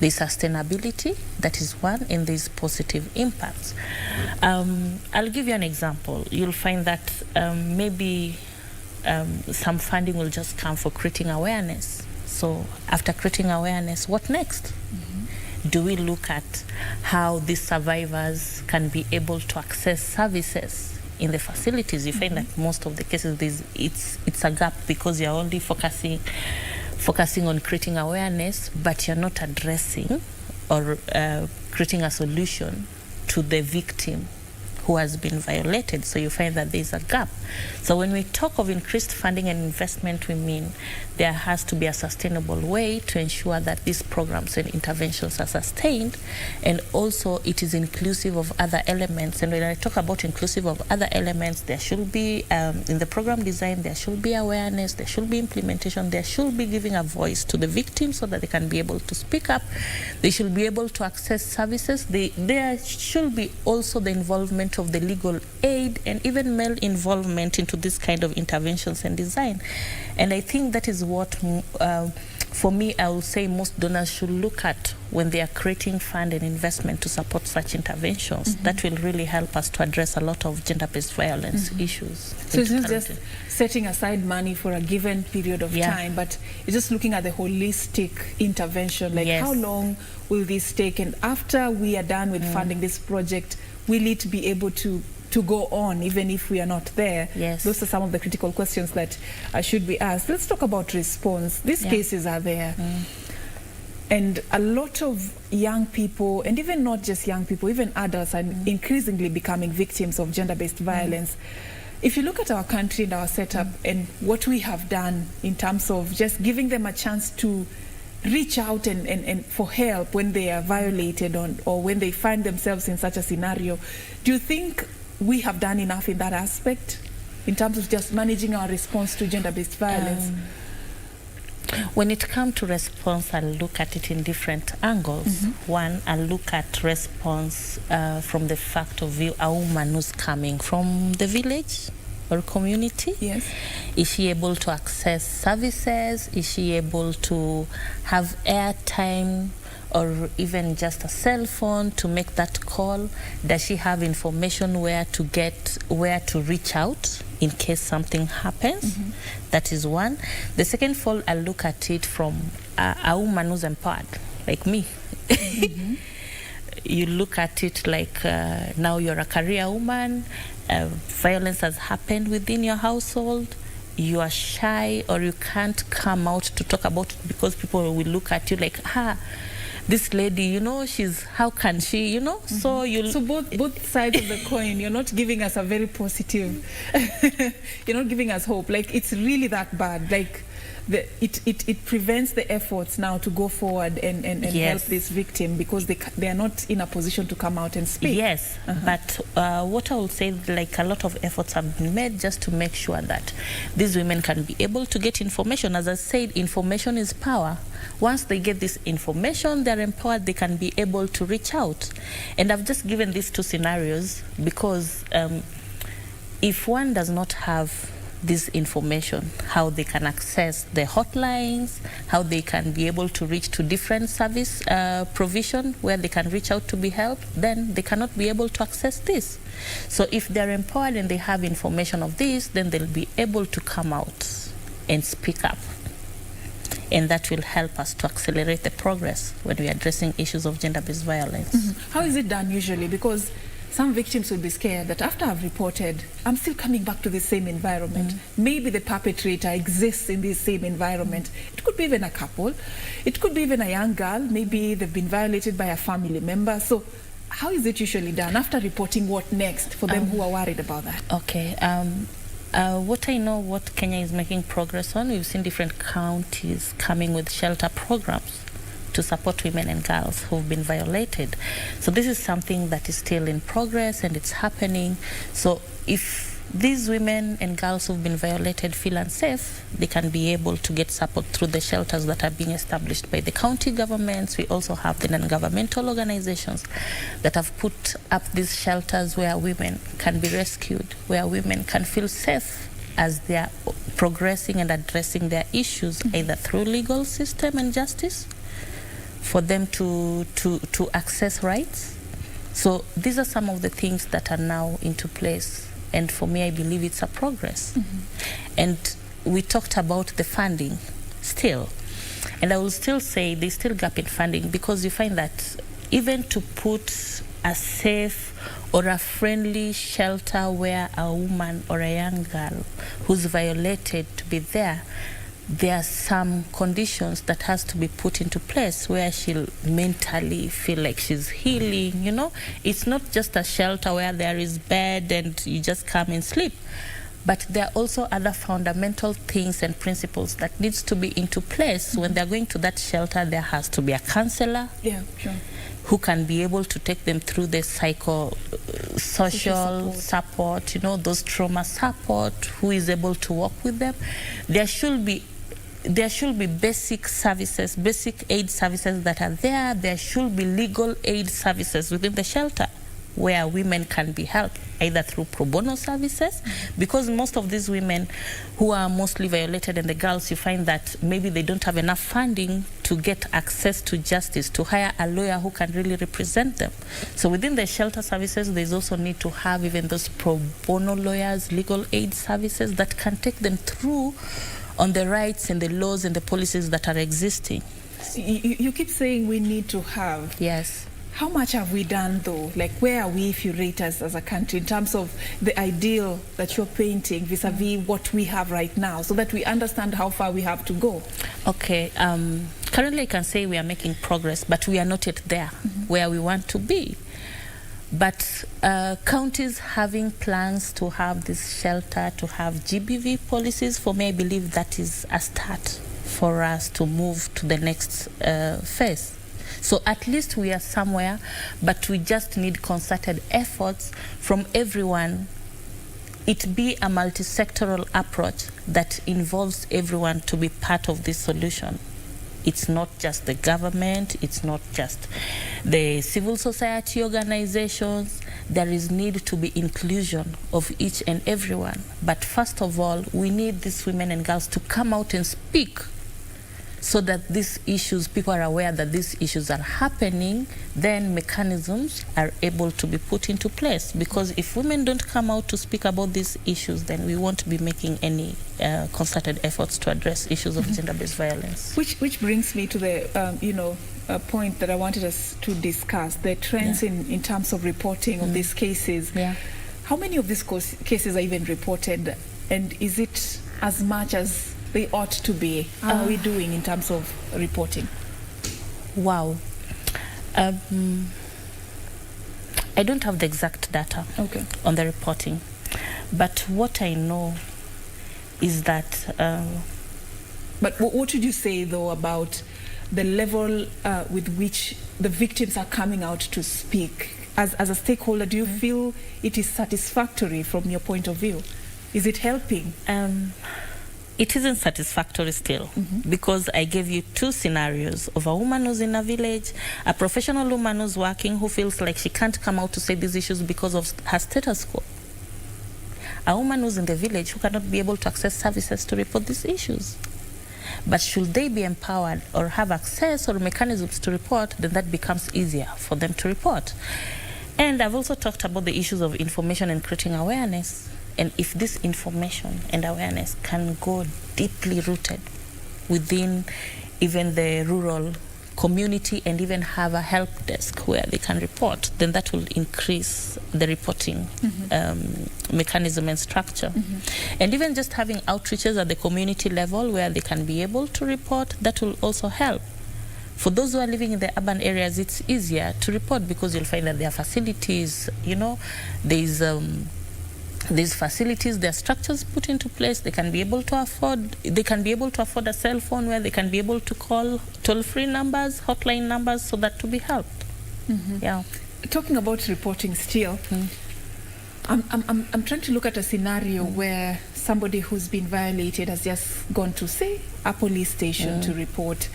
there's sustainability, that is one, and there's positive impacts. I'll give you an example. You'll find that maybe some funding will just come for creating awareness. So after creating awareness, what next? Do we look at how these survivors can be able to access services in the facilities? You find that most of the cases it's a gap because you're only focusing on creating awareness, but you're not addressing or creating a solution to the victim who has been violated. So you find that there's a gap. So when we talk of increased funding and investment, we mean there has to be a sustainable way to ensure that these programs and interventions are sustained, and also it is inclusive of other elements. And when I talk about inclusive of other elements, there should be, in the program design, there should be awareness, there should be implementation, there should be giving a voice to the victims so that they can be able to speak up. They should be able to access services. There should be also the involvement of the legal aid and even male involvement into this kind of interventions and design. And I think that is what, for me, I will say most donors should look at when they are creating fund and investment to support such interventions. That will really help us to address a lot of gender-based violence issues. So it's not just setting aside money for a given period of time, but it's just looking at the holistic intervention, like how long will this take? And after we are done with funding this project, will it be able to go on even if we are not there? Those are some of the critical questions that should be asked. Let's talk about response. These cases are there. And a lot of young people, and even not just young people, even adults are increasingly becoming victims of gender-based violence. If you look at our country and our setup and what we have done in terms of just giving them a chance to reach out and for help when they are violated or when they find themselves in such a scenario, do you think we have done enough in that aspect in terms of just managing our response to gender-based violence? When it comes to response, I'll look at it in different angles. One, I'll look at response from the fact of view, a woman who's coming from the village or community. Is she able to access services? Is she able to have airtime or even just a cell phone to make that call? Does she have information where to reach out in case something happens? That is one. The second fall, I'll look at it from a woman who's empowered, like me. You look at it like now you're a career woman, violence has happened within your household, you are shy or you can't come out to talk about it because people will look at you like, this lady, you know, how can she, you know? So both sides of the coin, you're not giving us a very positive, you're not giving us hope. Like, it's really that bad. Like, it prevents the efforts now to go forward and help this victim because they are not in a position to come out and speak. But what I will say, like, a lot of efforts have been made just to make sure that these women can be able to get information. As I said, information is power. Once they get this information, they're empowered, they can be able to reach out. And I've just given these two scenarios because if one does not have this information, how they can access the hotlines, how they can be able to reach to different service provision where they can reach out to be helped, then they cannot be able to access this. So if they're empowered and they have information of this, then they'll be able to come out and speak up. And that will help us to accelerate the progress when we're addressing issues of gender-based violence. How is it done usually? Because some victims will be scared that after I've reported, I'm still coming back to the same environment. Maybe the perpetrator exists in this same environment. It could be even a couple. It could be even a young girl. Maybe they've been violated by a family member. So how is it usually done after reporting? What next for them who are worried about that? What I know, what Kenya is making progress on, we've seen different counties coming with shelter programs to support women and girls who've been violated. So this is something that is still in progress and it's happening. So if these women and girls who've been violated feel unsafe, they can be able to get support through the shelters that are being established by the county governments. We also have the non-governmental organizations that have put up these shelters where women can be rescued, where women can feel safe as they are progressing and addressing their issues, either through legal system and justice, for them to access rights. So these are some of the things that are now into place. And for me, I believe it's a progress. And we talked about the funding still. And I will still say there's still gap in funding because you find that even to put a safe or a friendly shelter where a woman or a young girl who's violated to be there, there are some conditions that has to be put into place where she'll mentally feel like she's healing, you know. It's not just a shelter where there is bed and you just come and sleep. But there are also other fundamental things and principles that needs to be into place. When they're going to that shelter, there has to be a counselor who can be able to take them through the social support, you know, those trauma support, who is able to work with them. There should be basic services, basic aid services that are there. There should be legal aid services within the shelter where women can be helped, either through pro bono services, because most of these women who are mostly violated, and the girls, you find that maybe they don't have enough funding to get access to justice, to hire a lawyer who can really represent them. So within the shelter services, there's also need to have even those pro bono lawyers, legal aid services that can take them through on the rights and the laws and the policies that are existing. You keep saying we need to have. Yes. How much have we done, though? Like, where are we, if you rate us as a country, in terms of the ideal that you're painting vis-a-vis what we have right now, so that we understand how far we have to go? Okay. Currently, I can say we are making progress, but we are not yet there where we want to be. But counties having plans to have this shelter, to have GBV policies, for me, I believe that is a start for us to move to the next phase. So at least we are somewhere, but we just need concerted efforts from everyone. It be a multi-sectoral approach that involves everyone to be part of this solution. It's not just the government, it's not just the civil society organizations. There is need to be inclusion of each and everyone. But first of all, we need these women and girls to come out and speak, so that these issues, people are aware that these issues are happening, then mechanisms are able to be put into place. Because if women don't come out to speak about these issues, then we won't be making any concerted efforts to address issues of gender-based violence. Which brings me to the point that I wanted us to discuss, the trends in terms of reporting of these cases. How many of these cases are even reported, and is it as much as they ought to be? How are we doing in terms of reporting? Wow. I don't have the exact data on the reporting, but what I know is that... But what would you say, though, about the level with which the victims are coming out to speak? As a stakeholder, do you feel it is satisfactory from your point of view? Is it helping? It isn't satisfactory still, because I gave you two scenarios of a woman who's in a village, a professional woman who's working, who feels like she can't come out to say these issues because of her status quo. A woman who's in the village who cannot be able to access services to report these issues. But should they be empowered or have access or mechanisms to report, then that becomes easier for them to report. And I've also talked about the issues of information and creating awareness. And if this information and awareness can go deeply rooted within even the rural community and even have a help desk where they can report, then that will increase the reporting mechanism and structure. And even just having outreaches at the community level where they can be able to report, that will also help. For those who are living in the urban areas, it's easier to report because you'll find that there are facilities, you know, these facilities, their structures put into place. They can be able to afford a cell phone where they can be able to call toll-free numbers, hotline numbers, so that to be helped. Talking about reporting still, I'm trying to look at a scenario where somebody who's been violated has just gone to, say, a police station to report.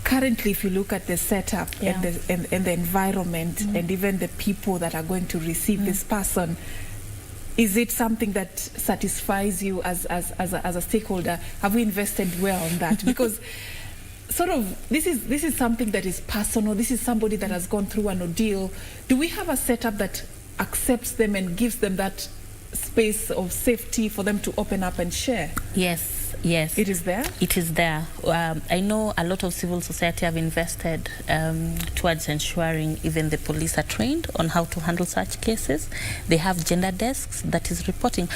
Currently, if you look at the setup and the environment and even the people that are going to receive this person, is it something that satisfies you as a stakeholder? Have we invested well on that? Because sort of this is something that is personal. This is somebody that has gone through an ordeal. Do we have a setup that accepts them and gives them that space of safety for them to open up and share? Yes. Yes. It is there? It is there. I know a lot of civil society have invested towards ensuring even the police are trained on how to handle such cases. They have gender desks that is reporting.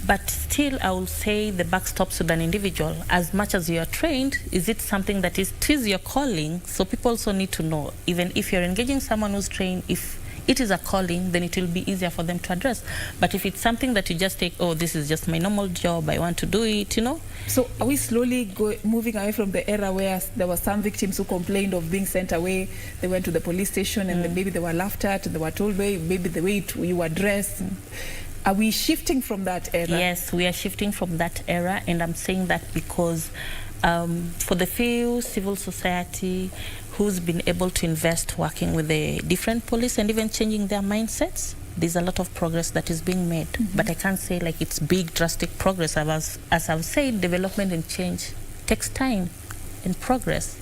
But still, I will say the buck stops with an individual. As much as you are trained, is it something that is your calling? So people also need to know, even if you're engaging someone who's trained, if it is a calling, then it will be easier for them to address. But if it's something that you just take, oh, this is just my normal job, I want to do it, you know. So are we slowly moving away from the era where there were some victims who complained of being sent away? They went to the police station and then maybe they were laughed at and they were told, maybe the way you were dressed. Are we shifting from that era? Yes, we are shifting from that era, and I'm saying that because for the few civil society who's been able to invest working with the different police and even changing their mindsets, there's a lot of progress that is being made. But I can't say like it's big, drastic progress. As I've said, development and change takes time and progress.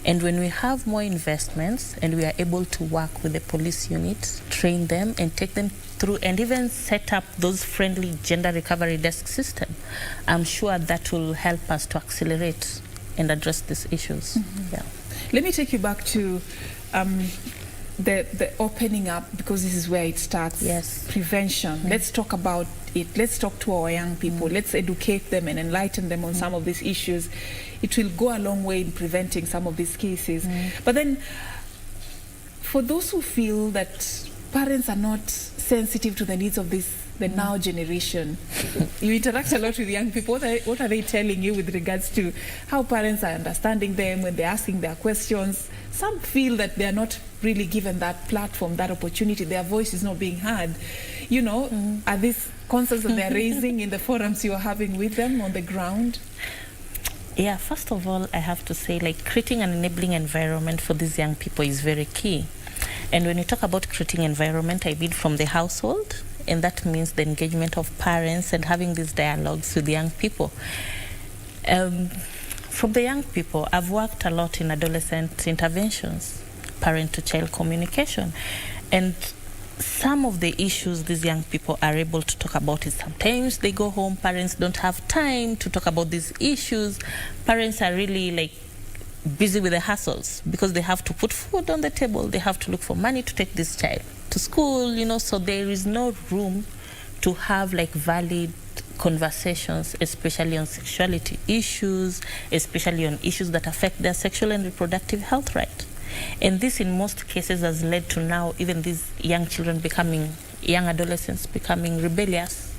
And when we have more investments and we are able to work with the police units, train them and take them through and even set up those friendly gender recovery desk system, I'm sure that will help us to accelerate and address these issues. Yeah. Let me take you back to the opening up, because this is where it starts. Yes. Prevention. Let's talk about it. Let's talk to our young people. Let's educate them and enlighten them on some of these issues. It will go a long way in preventing some of these cases. But then, for those who feel that parents are not sensitive to the needs of the now generation, you interact a lot with young people. What are they telling you with regards to how parents are understanding them when they're asking their questions? Some feel that they're not really given that platform, that opportunity. Their voice is not being heard. You know, are these concerns that they're raising in the forums you are having with them on the ground? Yeah, first of all, I have to say, like, creating an enabling environment for these young people is very key. And when you talk about creating environment, I mean from the household, and that means the engagement of parents and having these dialogues with young people. From the young people, I've worked a lot in adolescent interventions, parent-to-child communication, and some of the issues these young people are able to talk about is sometimes they go home, parents don't have time to talk about these issues. Parents are really like busy with the hassles because they have to put food on the table, they have to look for money to take this child to school, you know, so there is no room to have like valid conversations, especially on sexuality issues, especially on issues that affect their sexual and reproductive health right. And this in most cases has led to now even these young children young adolescents becoming rebellious.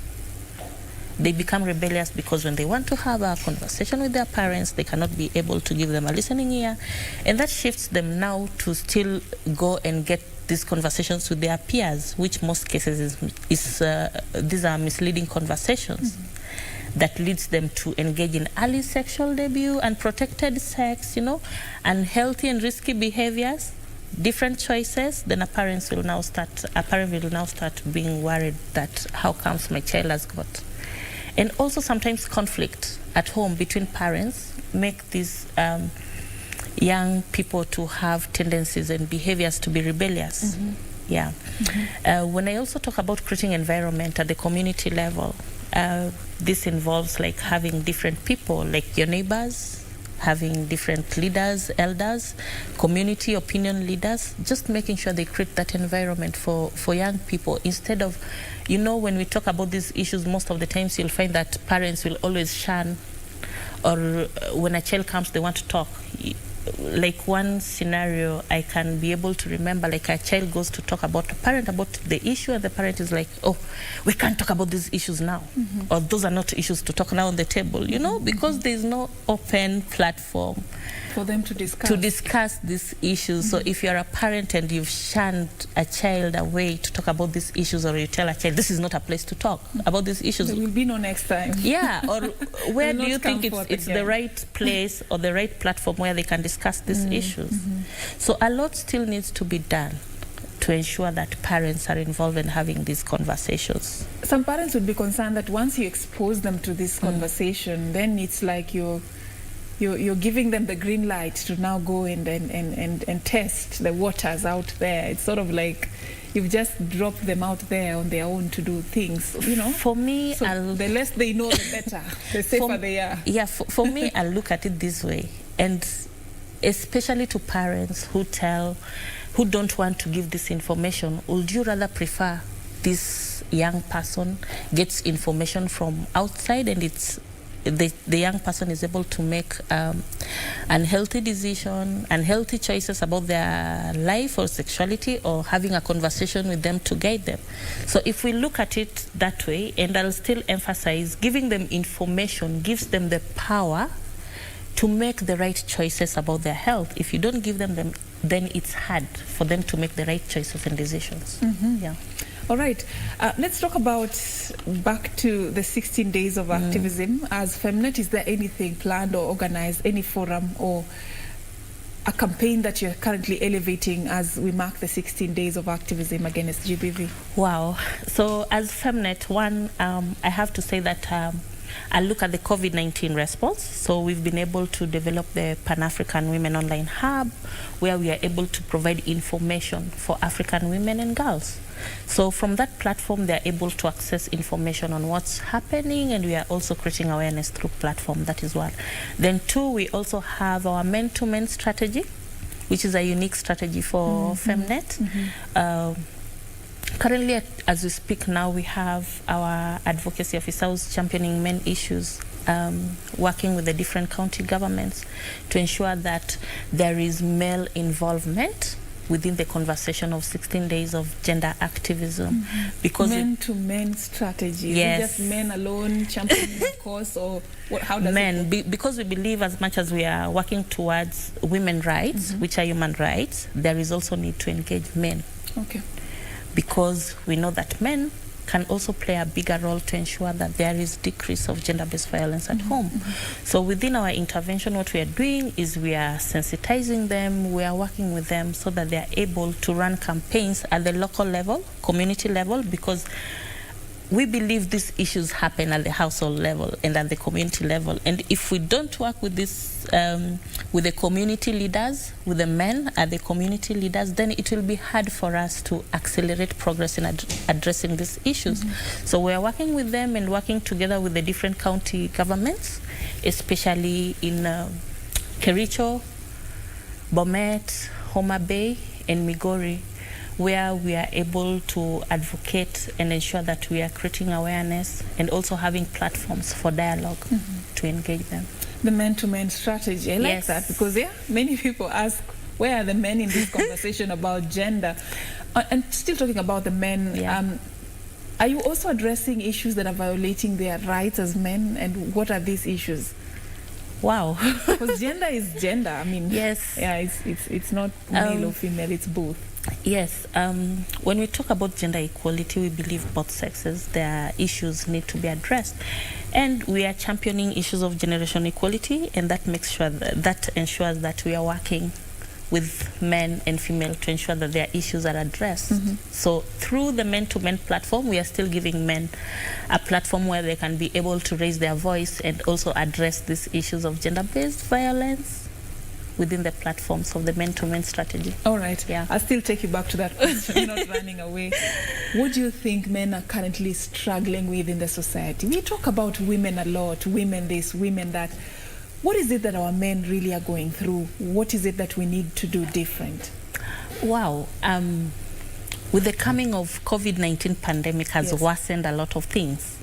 They become rebellious because when they want to have a conversation with their parents, they cannot be able to give them a listening ear. And that shifts them now to still go and get these conversations with their peers, which most cases these are misleading conversations that leads them to engage in early sexual debut, unprotected sex, you know, unhealthy and risky behaviors, different choices. Then a parent will now start being worried that how comes my child has got. And also sometimes conflict at home between parents make these young people to have tendencies and behaviors to be rebellious. Yeah. When I also talk about creating environment at the community level, this involves like having different people, like your neighbors, having different leaders, elders, community opinion leaders, just making sure they create that environment for young people instead of, you know, when we talk about these issues, most of the times you'll find that parents will always shun, or when a child comes, they want to talk. Like one scenario I can be able to remember, like a child goes to talk about a parent about the issue, and the parent is like, oh, we can't talk about these issues now, or those are not issues to talk now on the table, you know, because there's no open platform for them to discuss these issues. So if you're a parent and you've shunned a child away to talk about these issues, or you tell a child this is not a place to talk about these issues, there will be no next time. Yeah, or where do you think it's the right place or the right platform where they can discuss these issues? So a lot still needs to be done to ensure that parents are involved in having these conversations. Some parents would be concerned that once you expose them to this conversation, then it's like you're giving them the green light to now go and test the waters out there. It's sort of like, you've just dropped them out there on their own to do things, you know. For me, so the less they know, the better, the safer they are. Yeah, for me, I'll look at it this way, and especially to parents who don't want to give this information, would you rather prefer this young person gets information from outside and it's the young person is able to make unhealthy decision, unhealthy choices about their life or sexuality, or having a conversation with them to guide them? So if we look at it that way, and I'll still emphasize, giving them information gives them the power to make the right choices about their health. If you don't give them, then it's hard for them to make the right choices and decisions. Yeah. All right, let's talk about back to the 16 days of activism. As Femnet, is there anything planned or organized, any forum or a campaign that you're currently elevating as we mark the 16 days of activism against GBV? Wow. So as Femnet, I have to say that I look at the COVID-19 response. So we've been able to develop the Pan-African Women Online Hub, where we are able to provide information for African women and girls. So from that platform, they're able to access information on what's happening, and we are also creating awareness through platform. That is one. Then two, we also have our men-to-men strategy, which is a unique strategy for Femnet. Currently, as we speak now, we have our advocacy officers championing men issues, working with the different county governments to ensure that there is male involvement within the conversation of 16 days of gender activism. Because men-to-men strategy. Yes. Is it just men alone championing the cause, or how does it work? Because we believe as much as we are working towards women's rights, which are human rights, there is also need to engage men. Okay. Because we know that men can also play a bigger role to ensure that there is decrease of gender-based violence at home. So within our intervention, what we are doing is we are sensitizing them, we are working with them so that they are able to run campaigns at the local level, community level, because we believe these issues happen at the household level and at the community level. And if we don't work with this, with the community leaders, with the men at the community leaders, then it will be hard for us to accelerate progress in addressing these issues. So we are working with them and working together with the different county governments, especially in Kericho, Bomet, Homa Bay, and Migori, where we are able to advocate and ensure that we are creating awareness and also having platforms for dialogue to engage them. The men-to-men strategy, I like that, because many people ask, where are the men in this conversation about gender? And still talking about the men, are you also addressing issues that are violating their rights as men, and what are these issues? Wow. Because gender is gender. I mean, it's not male or female, it's both. Yes, when we talk about gender equality, we believe both sexes, their issues need to be addressed. And we are championing issues of generation equality, and that makes sure that ensures that we are working with men and female to ensure that their issues are addressed. So through the men-to-men platform, we are still giving men a platform where they can be able to raise their voice and also address these issues of gender-based violence within the platforms of the men-to-men strategy. All right. I'll still take you back to that question. You're not running away. What do you think men are currently struggling with in the society? We talk about women a lot, women this, women that. What is it that our men really are going through? What is it that we need to do different? Wow. With the coming of COVID-19 pandemic has worsened a lot of things.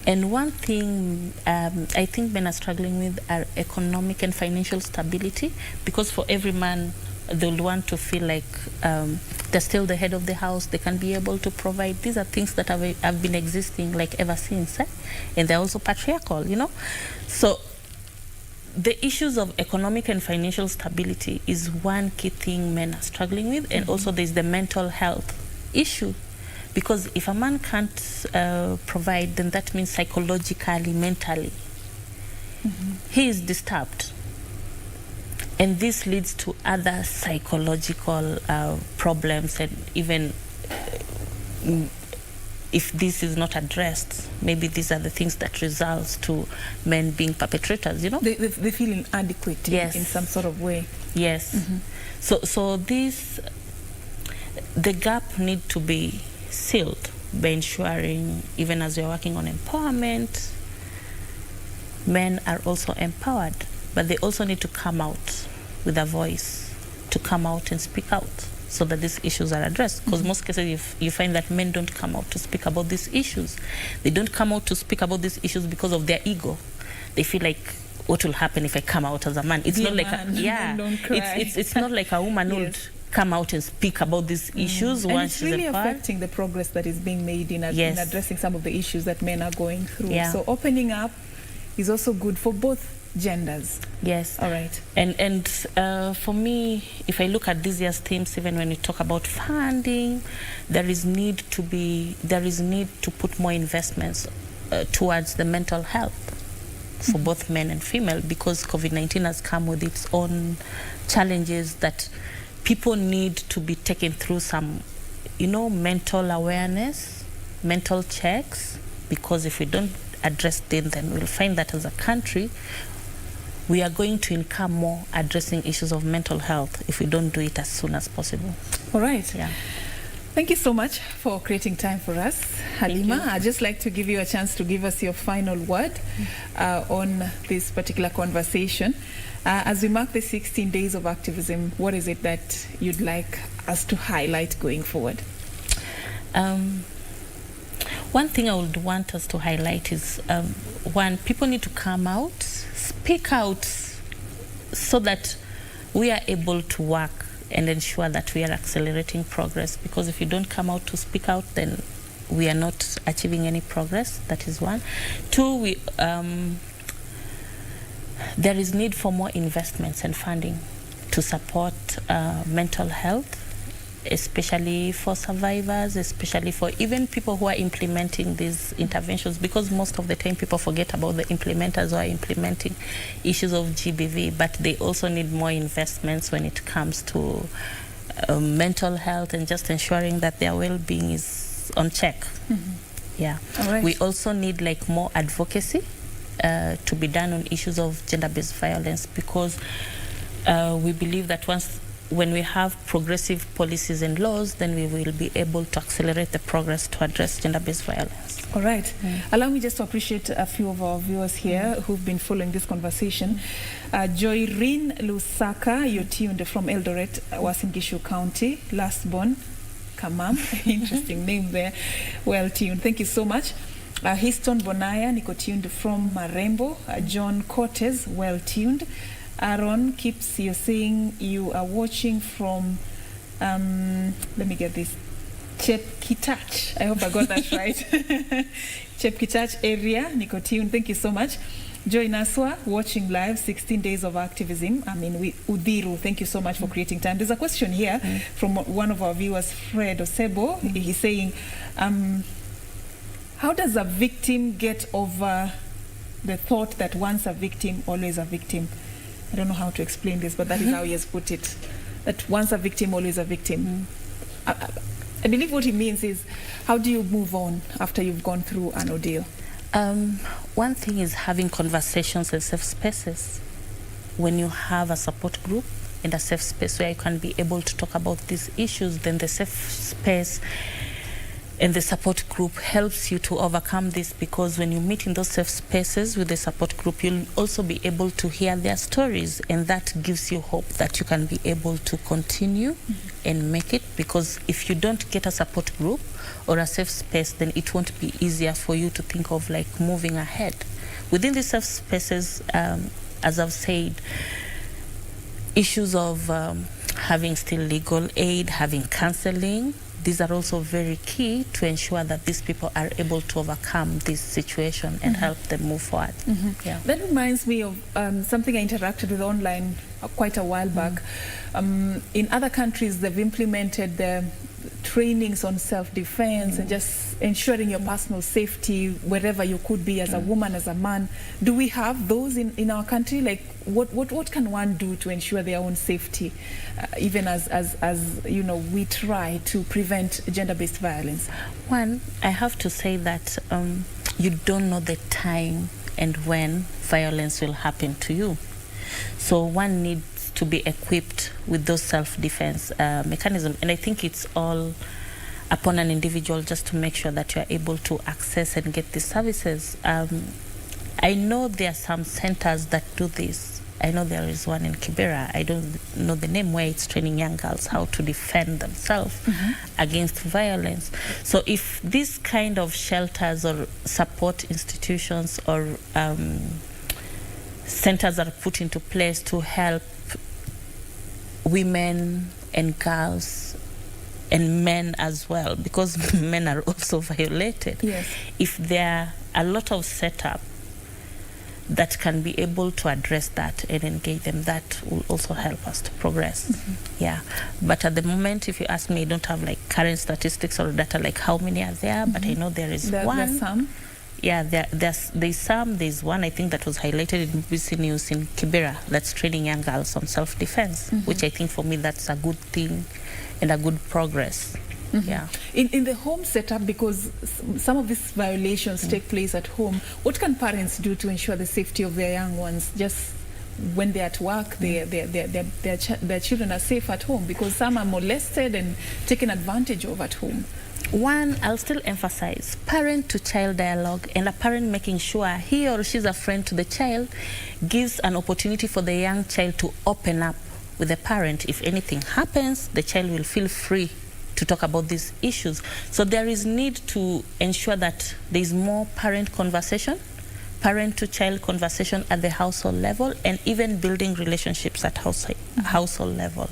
And one thing I think men are struggling with are economic and financial stability, because for every man, they'll want to feel like they're still the head of the house, they can be able to provide. These are things that have been existing like ever since, and they're also patriarchal, you know? So the issues of economic and financial stability is one key thing men are struggling with, and also there's the mental health issue. Because if a man can't provide, then that means psychologically, mentally, he is disturbed. And this leads to other psychological problems, and even if this is not addressed, maybe these are the things that results to men being perpetrators, you know? They feel inadequate in some sort of way. Yes. So this the gap need to be sealed by ensuring, even as we're working on empowerment, men are also empowered, but they also need to come out with a voice, to come out and speak out so that these issues are addressed. Because most cases you find that men don't come out to speak about these issues. They don't come out to speak about these issues because of their ego. They feel like, what will happen if I come out as a man? It's not like it's not like a woman would come out and speak about these issues and once it's she's really empowered. affecting the progress that is being made in addressing some of the issues that men are going through. So opening up is also good for both genders. Yes. All right. And for me, if I look at this year's themes, even when we talk about funding, there is need to put more investments towards the mental health for both men and female, because COVID-19 has come with its own challenges that people need to be taken through some, mental awareness, mental checks, because if we don't address them, then we'll find that as a country, we are going to incur more addressing issues of mental health if we don't do it as soon as possible. All right. Yeah. Thank you so much for creating time for us, Halima. I'd just like to give you a chance to give us your final word on this particular conversation. As we mark the 16 days of activism, what is it that you'd like us to highlight going forward? One thing I would want us to highlight is, one, people need to come out, speak out, so that we are able to work and ensure that we are accelerating progress. Because if you don't come out to speak out, then we are not achieving any progress. That is one. Two, there is need for more investments and funding to support mental health, especially for survivors, especially for even people who are implementing these interventions, because most of the time people forget about the implementers who are implementing issues of GBV, but they also need more investments when it comes to mental health and just ensuring that their well-being is on check. Yeah. All right. We also need more advocacy to be done on issues of gender-based violence, because we believe that when we have progressive policies and laws, then we will be able to accelerate the progress to address gender-based violence. All right. Allow me just to appreciate a few of our viewers here who've been following this conversation. Joyreen Lusaka, you're tuned from Eldoret, Uasin Gishu County. Lastborn, Kamam, interesting name there. Well tuned. Thank you so much. Histon Bonaya, niko tuned from Marembo. John Cortez, well tuned. Aaron keeps, you're saying you are watching from, let me get this, Chepkitach. I hope I got that right. Chepkitach area, niko tuned. Thank you so much. Joy Naswa, watching live, 16 days of activism. Udiru, thank you so much for creating time. There's a question here from one of our viewers, Fred Osebo. He's saying, how does a victim get over the thought that once a victim, always a victim? I don't know how to explain this, but that is how he has put it. That once a victim, always a victim. I believe what he means is, how do you move on after you've gone through an ordeal? One thing is having conversations and safe spaces. When you have a support group and a safe space where you can be able to talk about these issues, then the safe space and the support group helps you to overcome this, because when you meet in those safe spaces with the support group, you'll also be able to hear their stories, and that gives you hope that you can be able to continue and make it. Because if you don't get a support group or a safe space, then it won't be easier for you to think of moving ahead. Within these safe spaces, as I've said, issues of having still legal aid, having counseling, these are also very key to ensure that these people are able to overcome this situation and help them move forward. Yeah. That reminds me of something I interacted with online quite a while back. In other countries, they've implemented the trainings on self-defense and just ensuring your personal safety wherever you could be as a woman, as a man. Do we have those in our country? What can one do to ensure their own safety, even as we try to prevent gender-based violence? One, I have to say that you don't know the time and when violence will happen to you. So one needs to be equipped with those self-defense mechanisms. And I think it's all upon an individual just to make sure that you are able to access and get these services. I know there are some centers that do this. I know there is one in Kibera, I don't know the name, where it's training young girls how to defend themselves against violence. So if these kind of shelters or support institutions or centers are put into place to help women and girls and men as well, because men are also violated. Yes. If there are a lot of setup that can be able to address that and engage them, that will also help us to progress. Yeah. But at the moment, if you ask me, I don't have like current statistics or data like how many are there, but I know there is one. There's some? Yeah, there's some. There's one, I think, that was highlighted in BBC News in Kibera that's training young girls on self-defense, which I think for me that's a good thing and a good progress. Yeah. In the home setup, because some of these violations take place at home, what can parents do to ensure the safety of their young ones? Just when they're at work, their children are safe at home, because some are molested and taken advantage of at home. One, I'll still emphasize parent-to-child dialogue, and a parent making sure he or she's a friend to the child gives an opportunity for the young child to open up with the parent. If anything happens, the child will feel free to talk about these issues. So there is need to ensure that there is more parent conversation, parent-to-child conversation at the household level, and even building relationships at household level.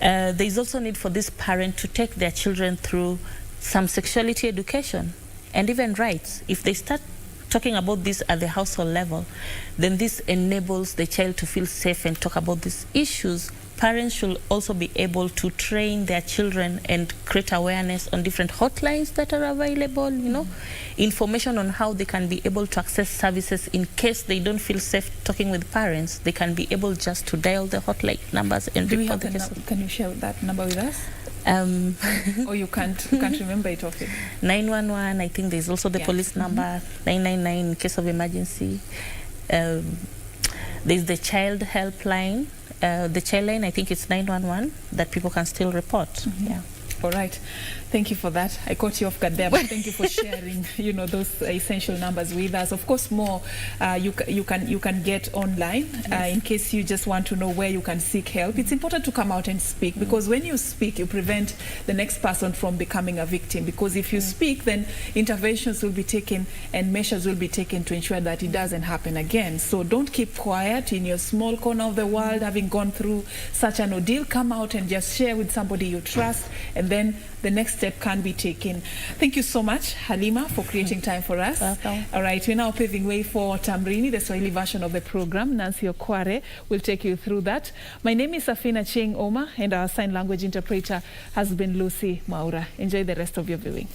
There is also need for this parent to take their children through some sexuality education and even rights. If they start talking about this at the household level, then this enables the child to feel safe and talk about these issues. Parents should also be able to train their children and create awareness on different hotlines that are available, you know, information on how they can be able to access services in case they don't feel safe talking with parents. They can be able just to dial the hotline numbers and report the cases. Can you share that number with us? Or you can't remember it often? 911, I think there's also the police number, 999 in case of emergency. There's the child helpline. The child line, I think it's 911, that people can still report. Yeah. All right. Thank you for that. I caught you off guard there, but thank you for sharing, you know, those essential numbers with us. Of course, more you can get online in case you just want to know where you can seek help. It's important to come out and speak, because when you speak, you prevent the next person from becoming a victim. Because if you speak, then interventions will be taken and measures will be taken to ensure that it doesn't happen again. So don't keep quiet in your small corner of the world, having gone through such an ordeal. Come out and just share with somebody you trust, and then the next step can be taken. Thank you so much, Halima, for creating time for us. Welcome. All right, we're now paving way for Tamrini, the Swahili version of the program. Nancy Okware will take you through that. My name is Serfine Achieng, Ouma, and our sign language interpreter has been Lucy Maura. Enjoy the rest of your viewing.